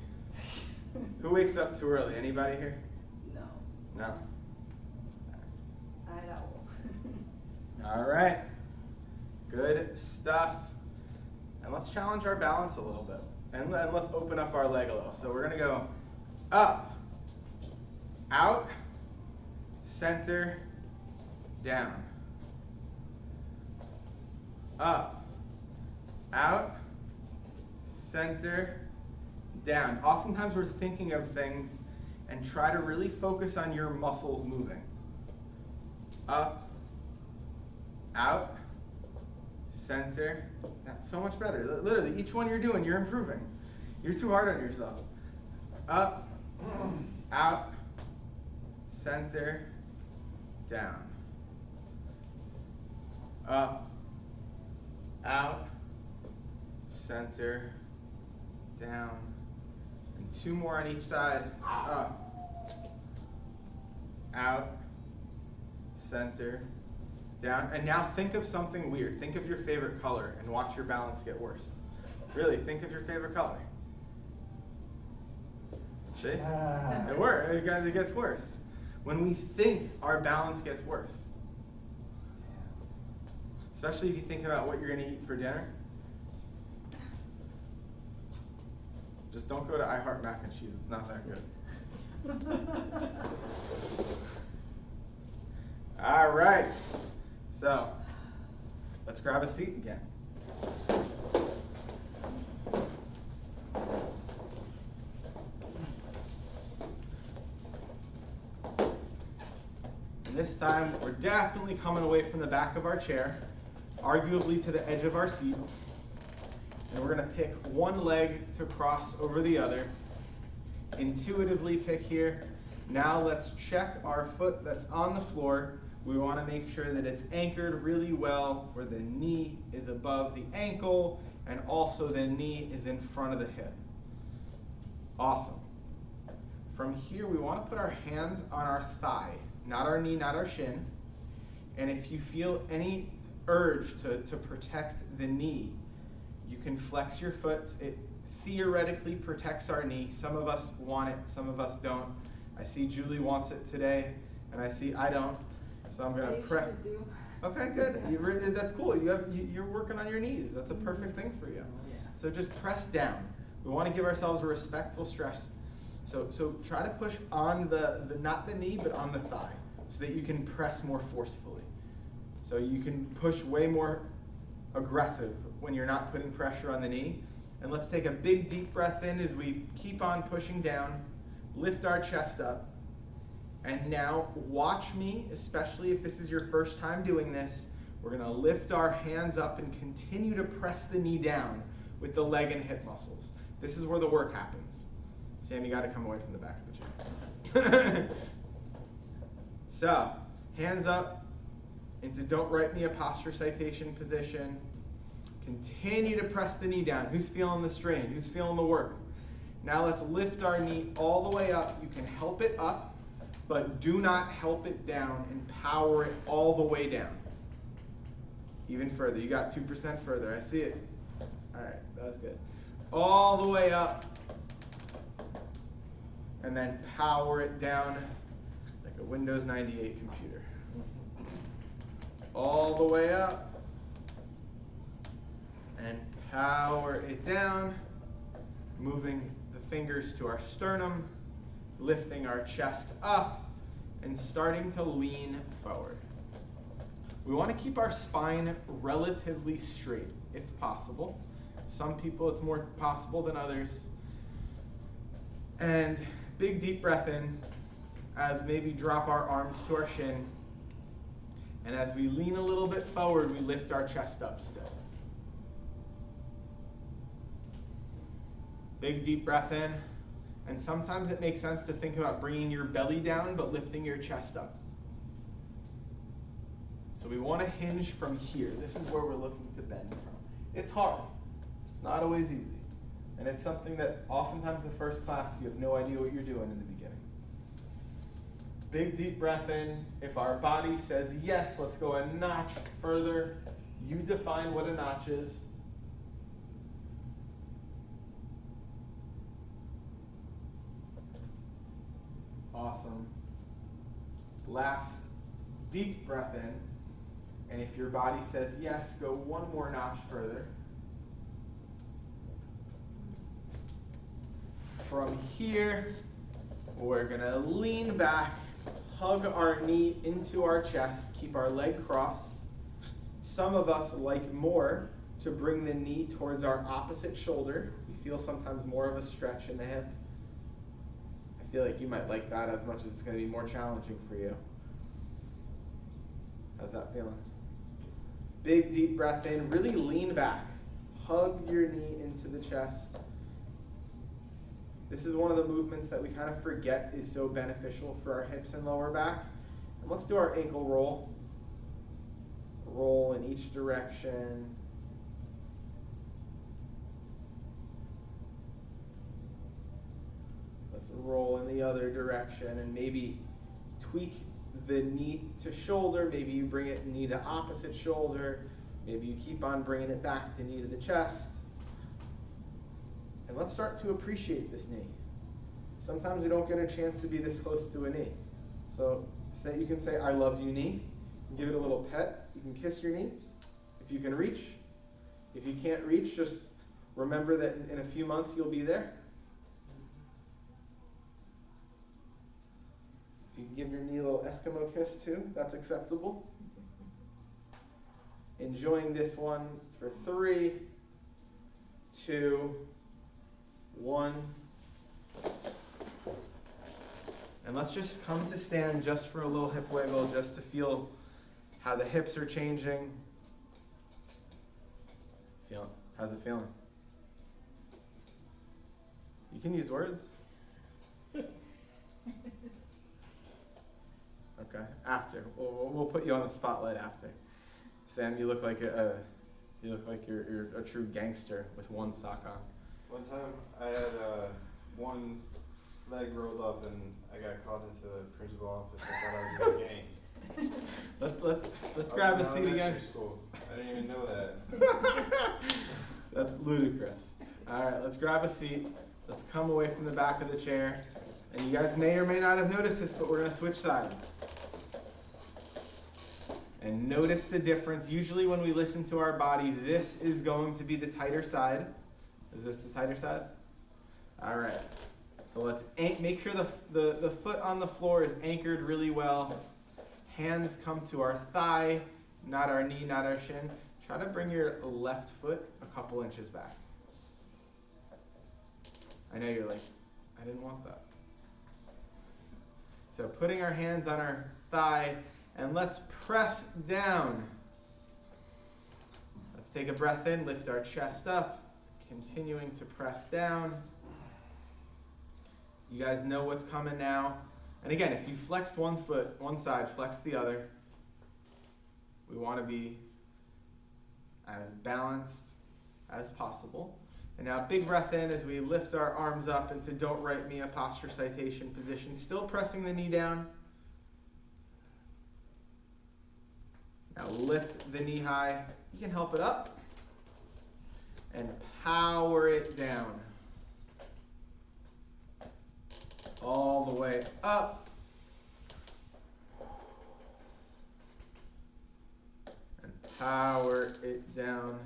Who wakes up too early? Anybody here? No, No? I know. All right. Good stuff. And let's challenge our balance a little bit. And let's open up our leg a little. So we're going to go up, out, center, down. Up, out, center, down. Oftentimes we're thinking of things and try to really focus on your muscles moving. Up, out, center. That's so much better. Literally, each one you're doing, you're improving. You're too hard on yourself. Up, out, center, down. Up, out, center, down. And two more on each side. Up, out, center, down. And now think of something weird. Think of your favorite color and watch your balance get worse. Really, think of your favorite color. See? It works. It gets worse. When we think, our balance gets worse. Especially if you think about what you're going to eat for dinner. Just don't go to I Heart Mac and Cheese. It's not that good. All right. So, let's grab a seat again. And this time, we're definitely coming away from the back of our chair, arguably to the edge of our seat. And we're going to pick one leg to cross over the other. Intuitively pick here. Now let's check our foot that's on the floor. We want to make sure that it's anchored really well where the knee is above the ankle and also the knee is in front of the hip. Awesome. From here, we want to put our hands on our thigh, not our knee, not our shin. And if you feel any urge to protect the knee, you can flex your foot. It theoretically protects our knee. Some of us want it, some of us don't. I see Julie wants it today, and I see I don't. So I'm gonna press. Okay, good. That's cool. You're working on your knees. That's a perfect thing for you. So just press down. We want to give ourselves a respectful stress. So try to push on the not the knee, but on the thigh, so that you can press more forcefully. So you can push way more aggressive when you're not putting pressure on the knee. And let's take a big deep breath in as we keep on pushing down. Lift our chest up. And now watch me, especially if this is your first time doing this. We're going to lift our hands up and continue to press the knee down with the leg and hip muscles. This is where the work happens. Sam, you got to come away from the back of the chair. So, hands up into don't write me a posture citation position. Continue to press the knee down. Who's feeling the strain? Who's feeling the work? Now let's lift our knee all the way up. You can help it up, but do not help it down and power it all the way down. Even further. You got 2% further. I see it. All right, that was good. All the way up. And then power it down like a Windows 98 computer. All the way up. And power it down. Moving the fingers to our sternum. Lifting our chest up. And starting to lean forward. We want to keep our spine relatively straight, if possible. Some people it's more possible than others. And big deep breath in as maybe drop our arms to our shin. And as we lean a little bit forward, we lift our chest up still. Big deep breath in. And sometimes it makes sense to think about bringing your belly down but lifting your chest up. So we want to hinge from here. This is where we're looking to bend from. It's hard. It's not always easy. And it's something that oftentimes the first class you have no idea what you're doing in the beginning. Big deep breath in. If our body says yes, let's go a notch further. You define what a notch is. Awesome. Last deep breath in. And if your body says yes, go one more notch further. From here, we're gonna lean back, hug our knee into our chest, keep our leg crossed. Some of us like more to bring the knee towards our opposite shoulder. We feel sometimes more of a stretch in the hip. I feel like you might like that as much as it's gonna be more challenging for you. How's that feeling? Big deep breath in, really lean back. Hug your knee into the chest. This is one of the movements that we kind of forget is so beneficial for our hips and lower back. And let's do our ankle roll. Roll in each direction. Let's roll in the other direction and maybe tweak the knee to shoulder. Maybe you bring it knee to opposite shoulder. Maybe you keep on bringing it back to knee to the chest. And let's start to appreciate this knee. Sometimes we don't get a chance to be this close to a knee. So you can say, I love you, knee. You can give it a little pet. You can kiss your knee if you can reach. If you can't reach, just remember that in a few months you'll be there. If you can give your knee a little Eskimo kiss too, that's acceptable. Enjoying this one for 3, 2, 1. And let's just come to stand just for a little hip wiggle, just to feel how the hips are changing. How's it feeling? You can use words. Okay, after. We'll put you on the spotlight after. Sam, you look like you're a true gangster with one sock on. One time I had one leg rolled up and I got called into the principal office. I thought I was in a gang. Let's grab a seat again. School. I didn't even know that. That's ludicrous. All right, let's grab a seat. Let's come away from the back of the chair. And you guys may or may not have noticed this, but we're gonna switch sides. And notice the difference. Usually when we listen to our body, this is going to be the tighter side. Is this the tighter side? All right. So let's make sure the foot on the floor is anchored really well. Hands come to our thigh, not our knee, not our shin. Try to bring your left foot a couple inches back. I know you're like, I didn't want that. So putting our hands on our thigh, and let's press down. Let's take a breath in, lift our chest up, continuing to press down. You guys know what's coming now. And again, if you flexed one foot, one side, flex the other. We want to be as balanced as possible. And now big breath in as we lift our arms up into Don't Write Me, a posture citation position. Still pressing the knee down. Now lift the knee high. You can help it up. And power it down. All the way up. And power it down.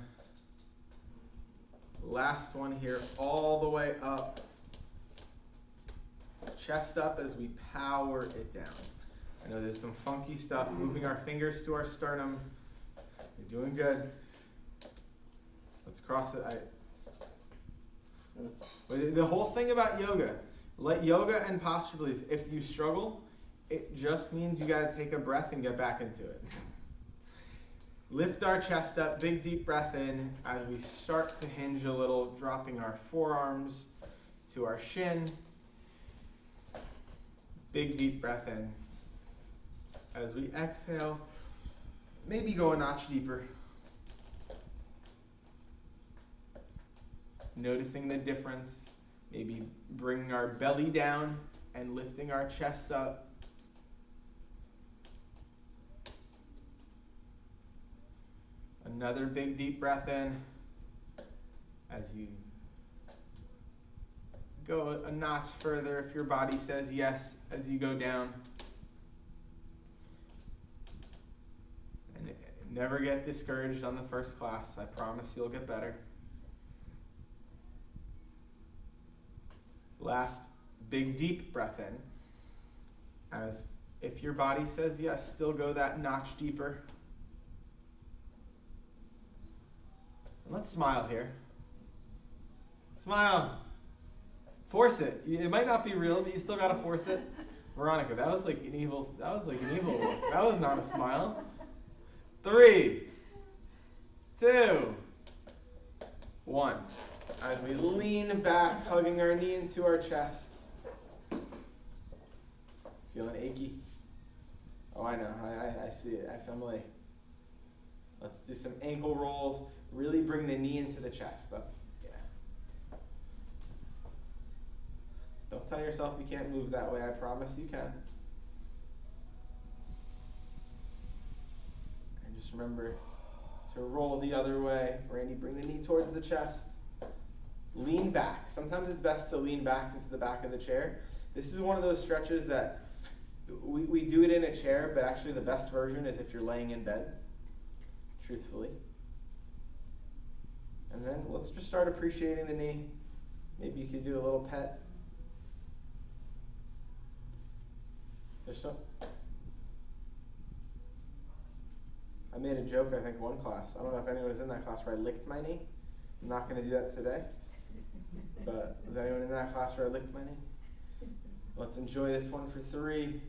Last one here, all the way up. Chest up as we power it down. I know there's some funky stuff, moving our fingers to our sternum. You're doing good. Let's cross it. The whole thing about yoga, let yoga and posture please, if you struggle, it just means you gotta take a breath and get back into it. Lift our chest up, big deep breath in as we start to hinge a little, dropping our forearms to our shin. Big deep breath in. As we exhale, maybe go a notch deeper. Noticing the difference, maybe bringing our belly down and lifting our chest up. Another big deep breath in as you go a notch further if your body says yes as you go down. And never get discouraged on the first class. I promise you'll get better. Last big deep breath in. As if your body says yes, still go that notch deeper. And let's smile here. Smile. Force it. It might not be real, but you still gotta force it. Veronica, that was like an evil look. That was not a smile. 3, 2, 1. As we lean back, hugging our knee into our chest. Feeling achy? Oh, I know. I see it. I familiar. Let's do some ankle rolls. Really bring the knee into the chest. Yeah. Don't tell yourself you can't move that way. I promise you can. And just remember to roll the other way. Randy, bring the knee towards the chest. Lean back. Sometimes it's best to lean back into the back of the chair. This is one of those stretches that we do it in a chair, but actually the best version is if you're laying in bed, truthfully. And then let's just start appreciating the knee. Maybe you could do a little pet. I made a joke, I think, one class. I don't know if anyone was in that class where I licked my knee. I'm not going to do that today. But was anyone in that class where I licked my knee? Let's enjoy this one for 3,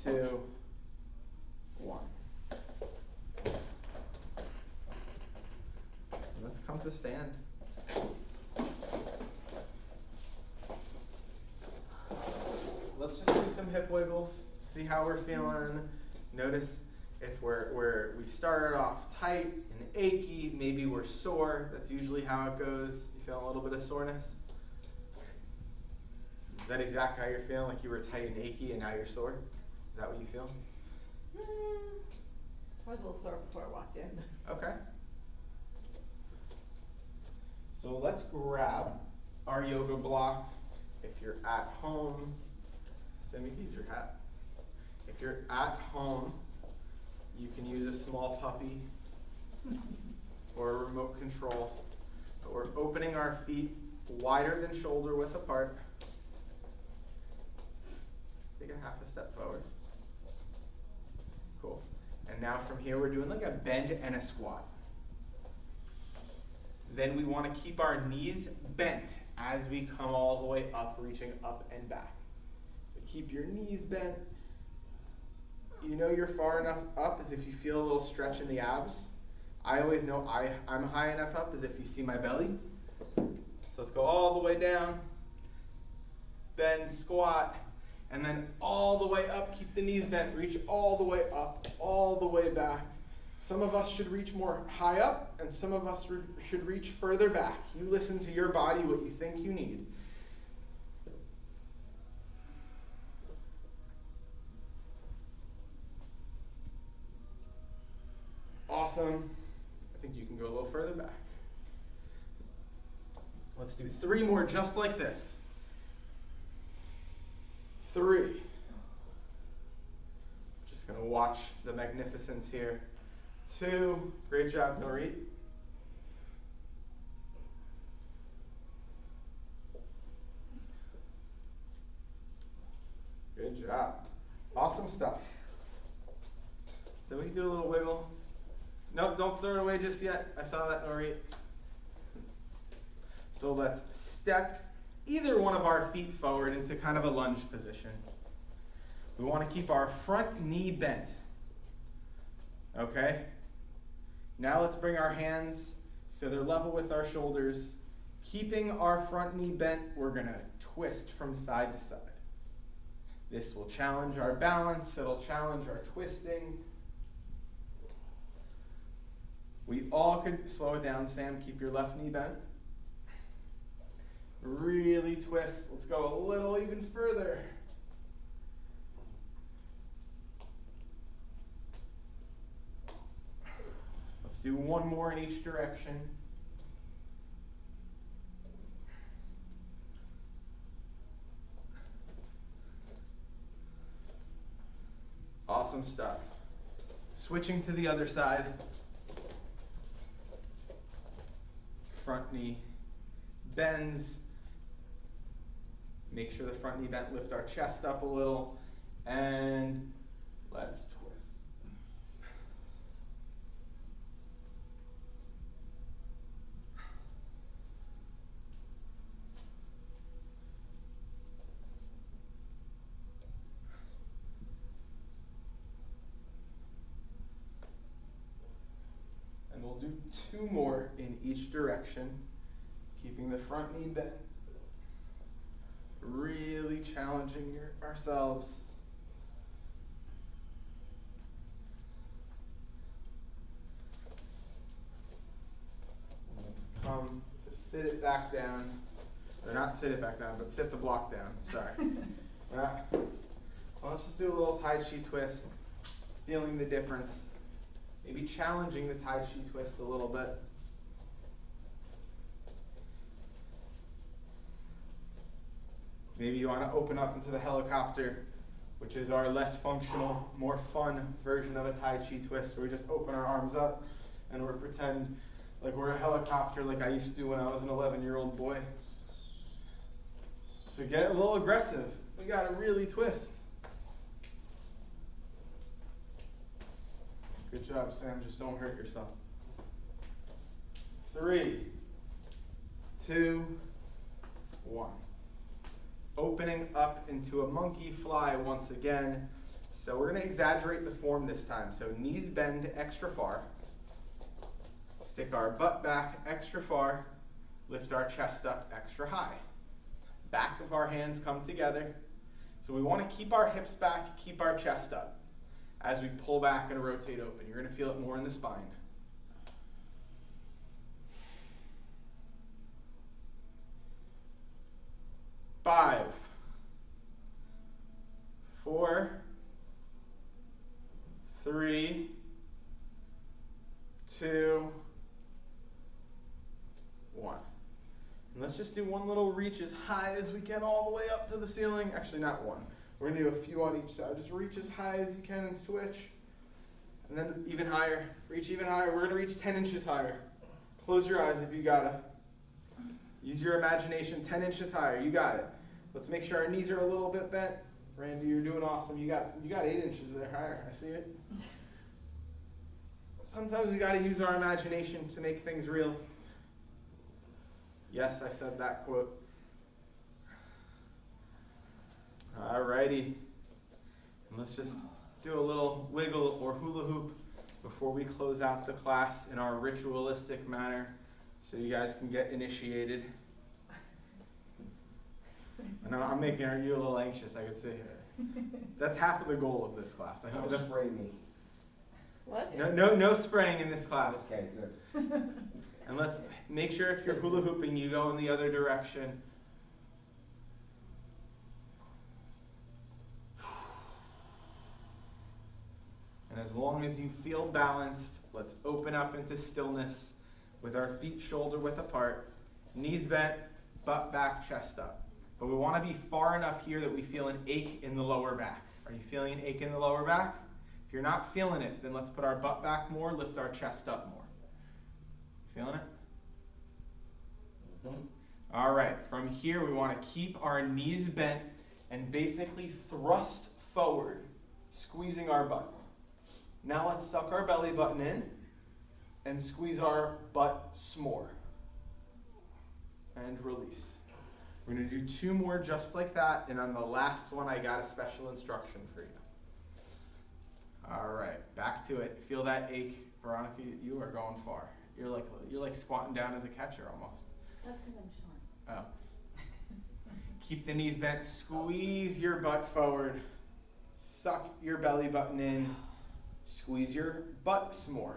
2, 1. Let's come to stand. Let's just do some hip wiggles, see how we're feeling. Notice if we started off tight and achy, maybe we're sore. That's usually how it goes. You feel a little bit of soreness? Is that exactly how you're feeling? Like you were tight and achy and now you're sore? Is that what you feel? I was a little sore before I walked in. Okay. So let's grab our yoga block. If you're at home, Sammy, use your hat. If you're at home, you can use a small puppy or a remote control. But we're opening our feet wider than shoulder width apart. Take a half a step forward. Cool. And now from here, we're doing like a bend and a squat. Then we want to keep our knees bent as we come all the way up, reaching up and back. So keep your knees bent. You know you're far enough up as if you feel a little stretch in the abs. I always know I'm high enough up as if you see my belly. So let's go all the way down, bend, squat, and then all the way up, keep the knees bent, reach all the way up, all the way back. Some of us should reach more high up, and some of us should reach further back. You listen to your body, what you think you need. Awesome. I think you can go a little further back. Let's do 3 more just like this. 3. Just going to watch the magnificence here. 2. Great job, Norit. Good job. Awesome stuff. So we can do a little wiggle. Nope, don't throw it away just yet. I saw that, Norit. So let's step either one of our feet forward into kind of a lunge position. We want to keep our front knee bent. Okay? Now let's bring our hands so they're level with our shoulders. Keeping our front knee bent, we're going to twist from side to side. This will challenge our balance. It'll challenge our twisting. We all could slow it down, Sam. Keep your left knee bent. Really twist. Let's go a little even further. Let's do one more in each direction. Awesome stuff. Switching to the other side. Front knee bends. Make sure the front knee bent, lift our chest up a little, and let's twist. And we'll do 2 more in each direction, keeping the front knee bent. Really challenging ourselves. Let's come to sit it back down. Or not sit it back down, but sit the block down. Sorry. Well, let's just do a little Tai Chi twist. Feeling the difference. Maybe challenging the Tai Chi twist a little bit. Maybe you want to open up into the helicopter, which is our less functional, more fun version of a Tai Chi twist, where we just open our arms up and we pretend like we're a helicopter, like I used to do when I was an 11-year-old boy. So get a little aggressive. We got to really twist. Good job, Sam. Just don't hurt yourself. 3, 2, 1. Opening up into a monkey fly once again. So we're going to exaggerate the form this time. So knees bend extra far. Stick our butt back extra far. Lift our chest up extra high. Back of our hands come together. So we want to keep our hips back, keep our chest up. As we pull back and rotate open, you're going to feel it more in the spine. 5, 4, 3, 2, 1. And let's just do one little reach as high as we can all the way up to the ceiling. Actually, not one. We're going to do a few on each side. Just reach as high as you can and switch. And then even higher. Reach even higher. We're going to reach 10 inches higher. Close your eyes if you got to. Use your imagination. 10 inches higher. You got it. Let's make sure our knees are a little bit bent. Randy, you're doing awesome. You got 8 inches there higher. I see it. Sometimes we got to use our imagination to make things real. Yes, I said that quote. Alrighty. And let's just do a little wiggle or hula hoop before we close out the class in our ritualistic manner so you guys can get initiated. I know I'm making you a little anxious, I could see. That's half of the goal of this class. I hope Don't spray me. What? no spraying in this class. Okay, good. And let's make sure if you're hula hooping, you go in the other direction. And as long as you feel balanced, let's open up into stillness with our feet shoulder width apart, knees bent, butt back, chest up. But we want to be far enough here that we feel an ache in the lower back. Are you feeling an ache in the lower back? If you're not feeling it, then let's put our butt back more, lift our chest up more. Feeling it? Mm-hmm. All right, from here we want to keep our knees bent and basically thrust forward, squeezing our butt. Now let's suck our belly button in and squeeze our butt s'more. And release. We're going to do 2 more just like that, and on the last one I got a special instruction for you. All right, back to it. Feel that ache. Veronica, you are going far. You're like squatting down as a catcher almost. That's because I'm short. Oh. Keep the knees bent. Squeeze your butt forward. Suck your belly button in. Squeeze your butt s'more.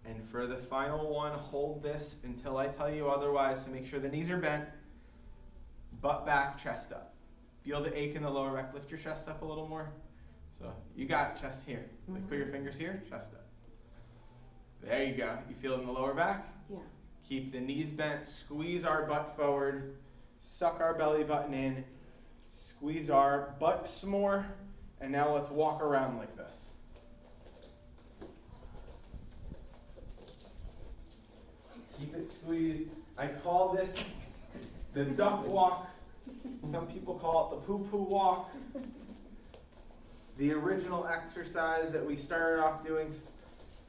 And for the final one, hold this until I tell you otherwise, to make sure the knees are bent. Butt back, chest up. Feel the ache in the lower back. Lift your chest up a little more. So you got chest here. Like put your fingers here, chest up. There you go. You feel it in the lower back? Yeah. Keep the knees bent. Squeeze our butt forward. Suck our belly button in. Squeeze our butt some more. And now let's walk around like this. Keep it squeezed. I call this the duck walk. Some people call it the poo-poo walk. The original exercise that we started off doing,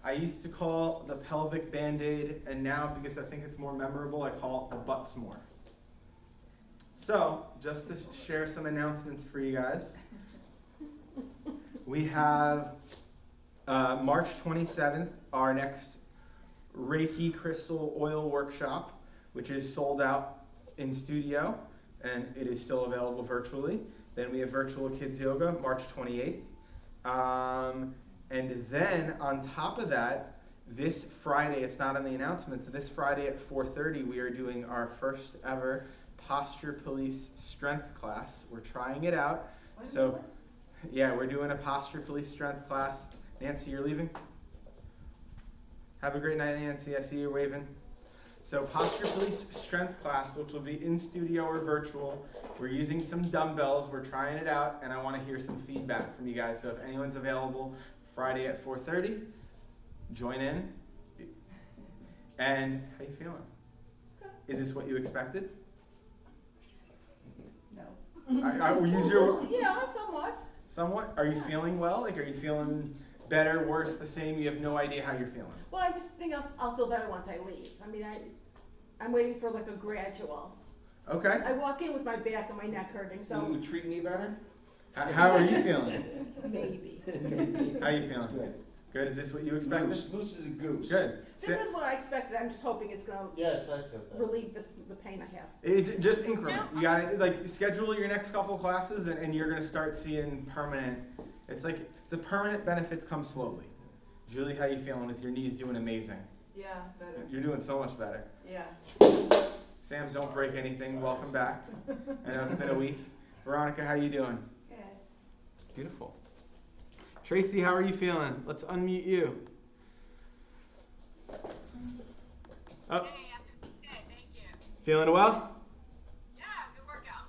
I used to call the pelvic band-aid, and now, because I think it's more memorable, I call it the butt s'more. So, just to share some announcements for you guys, we have March 27th, our next Reiki Crystal Oil Workshop, which is sold out in studio, and it is still available virtually. Then we have Virtual Kids Yoga, March 28th. And then on top of that, this Friday, it's not on the announcements, this Friday at 4:30, we are doing our first ever Posture Police Strength class. We're trying it out. So, yeah, we're doing a Posture Police Strength class. Nancy, you're leaving? Have a great night, Nancy. I see you waving. So Posture Police Strength class, which will be in studio or virtual. We're using some dumbbells. We're trying it out, and I want to hear some feedback from you guys. So if anyone's available Friday at 4:30, join in. And how you feeling? Is this what you expected? No. I will use your Yeah, somewhat. somewhat. Are you feeling well? Like, are you feeling better, worse, the same? You have no idea how you're feeling. Well, I just think I'll feel better once I leave. I mean, I'm waiting for like a gradual. Okay. I walk in with my back and my neck hurting, Will so you treat me better? How are you feeling? maybe. How you feeling? Good. Good. Is this what you expected? Loose as a goose. Good. This is what I expected. I'm just hoping it's gonna Yes, I feel that. relieve the pain I have. Just increment. You gotta like schedule your next couple classes, and you're gonna start seeing permanent. It's like the permanent benefits come slowly. Julie, how you feeling with your knees? Doing amazing. Yeah, better. You're doing so much better. Yeah. Sam, don't break anything. Welcome back. I know it's been a week. Veronica, how you doing? Good. Beautiful. Tracy, how are you feeling? Let's unmute you. Oh, Hey, I'm good, thank you. feeling well? Yeah, good workout.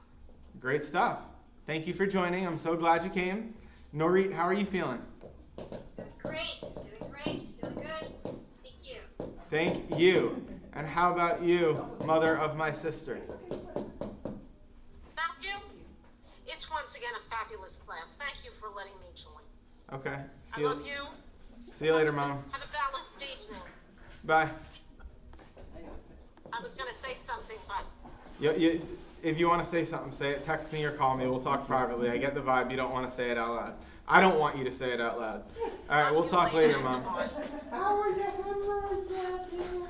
Great stuff. Thank you for joining. I'm so glad you came. Norit, how are you feeling? Great, doing good. Thank you. Thank you. And how about you, mother of my sister? Matthew, it's once again a fabulous class. Thank you for letting me join. Okay. I love you. See you later, Mom. Have a balanced evening. Bye. I was going to say something, but If you want to say something, say it. Text me or call me. We'll talk privately. I get the vibe. You don't want to say it out loud. I don't want you to say it out loud. All right, we'll talk later, Mom. How are your hemorrhoids, Matthew?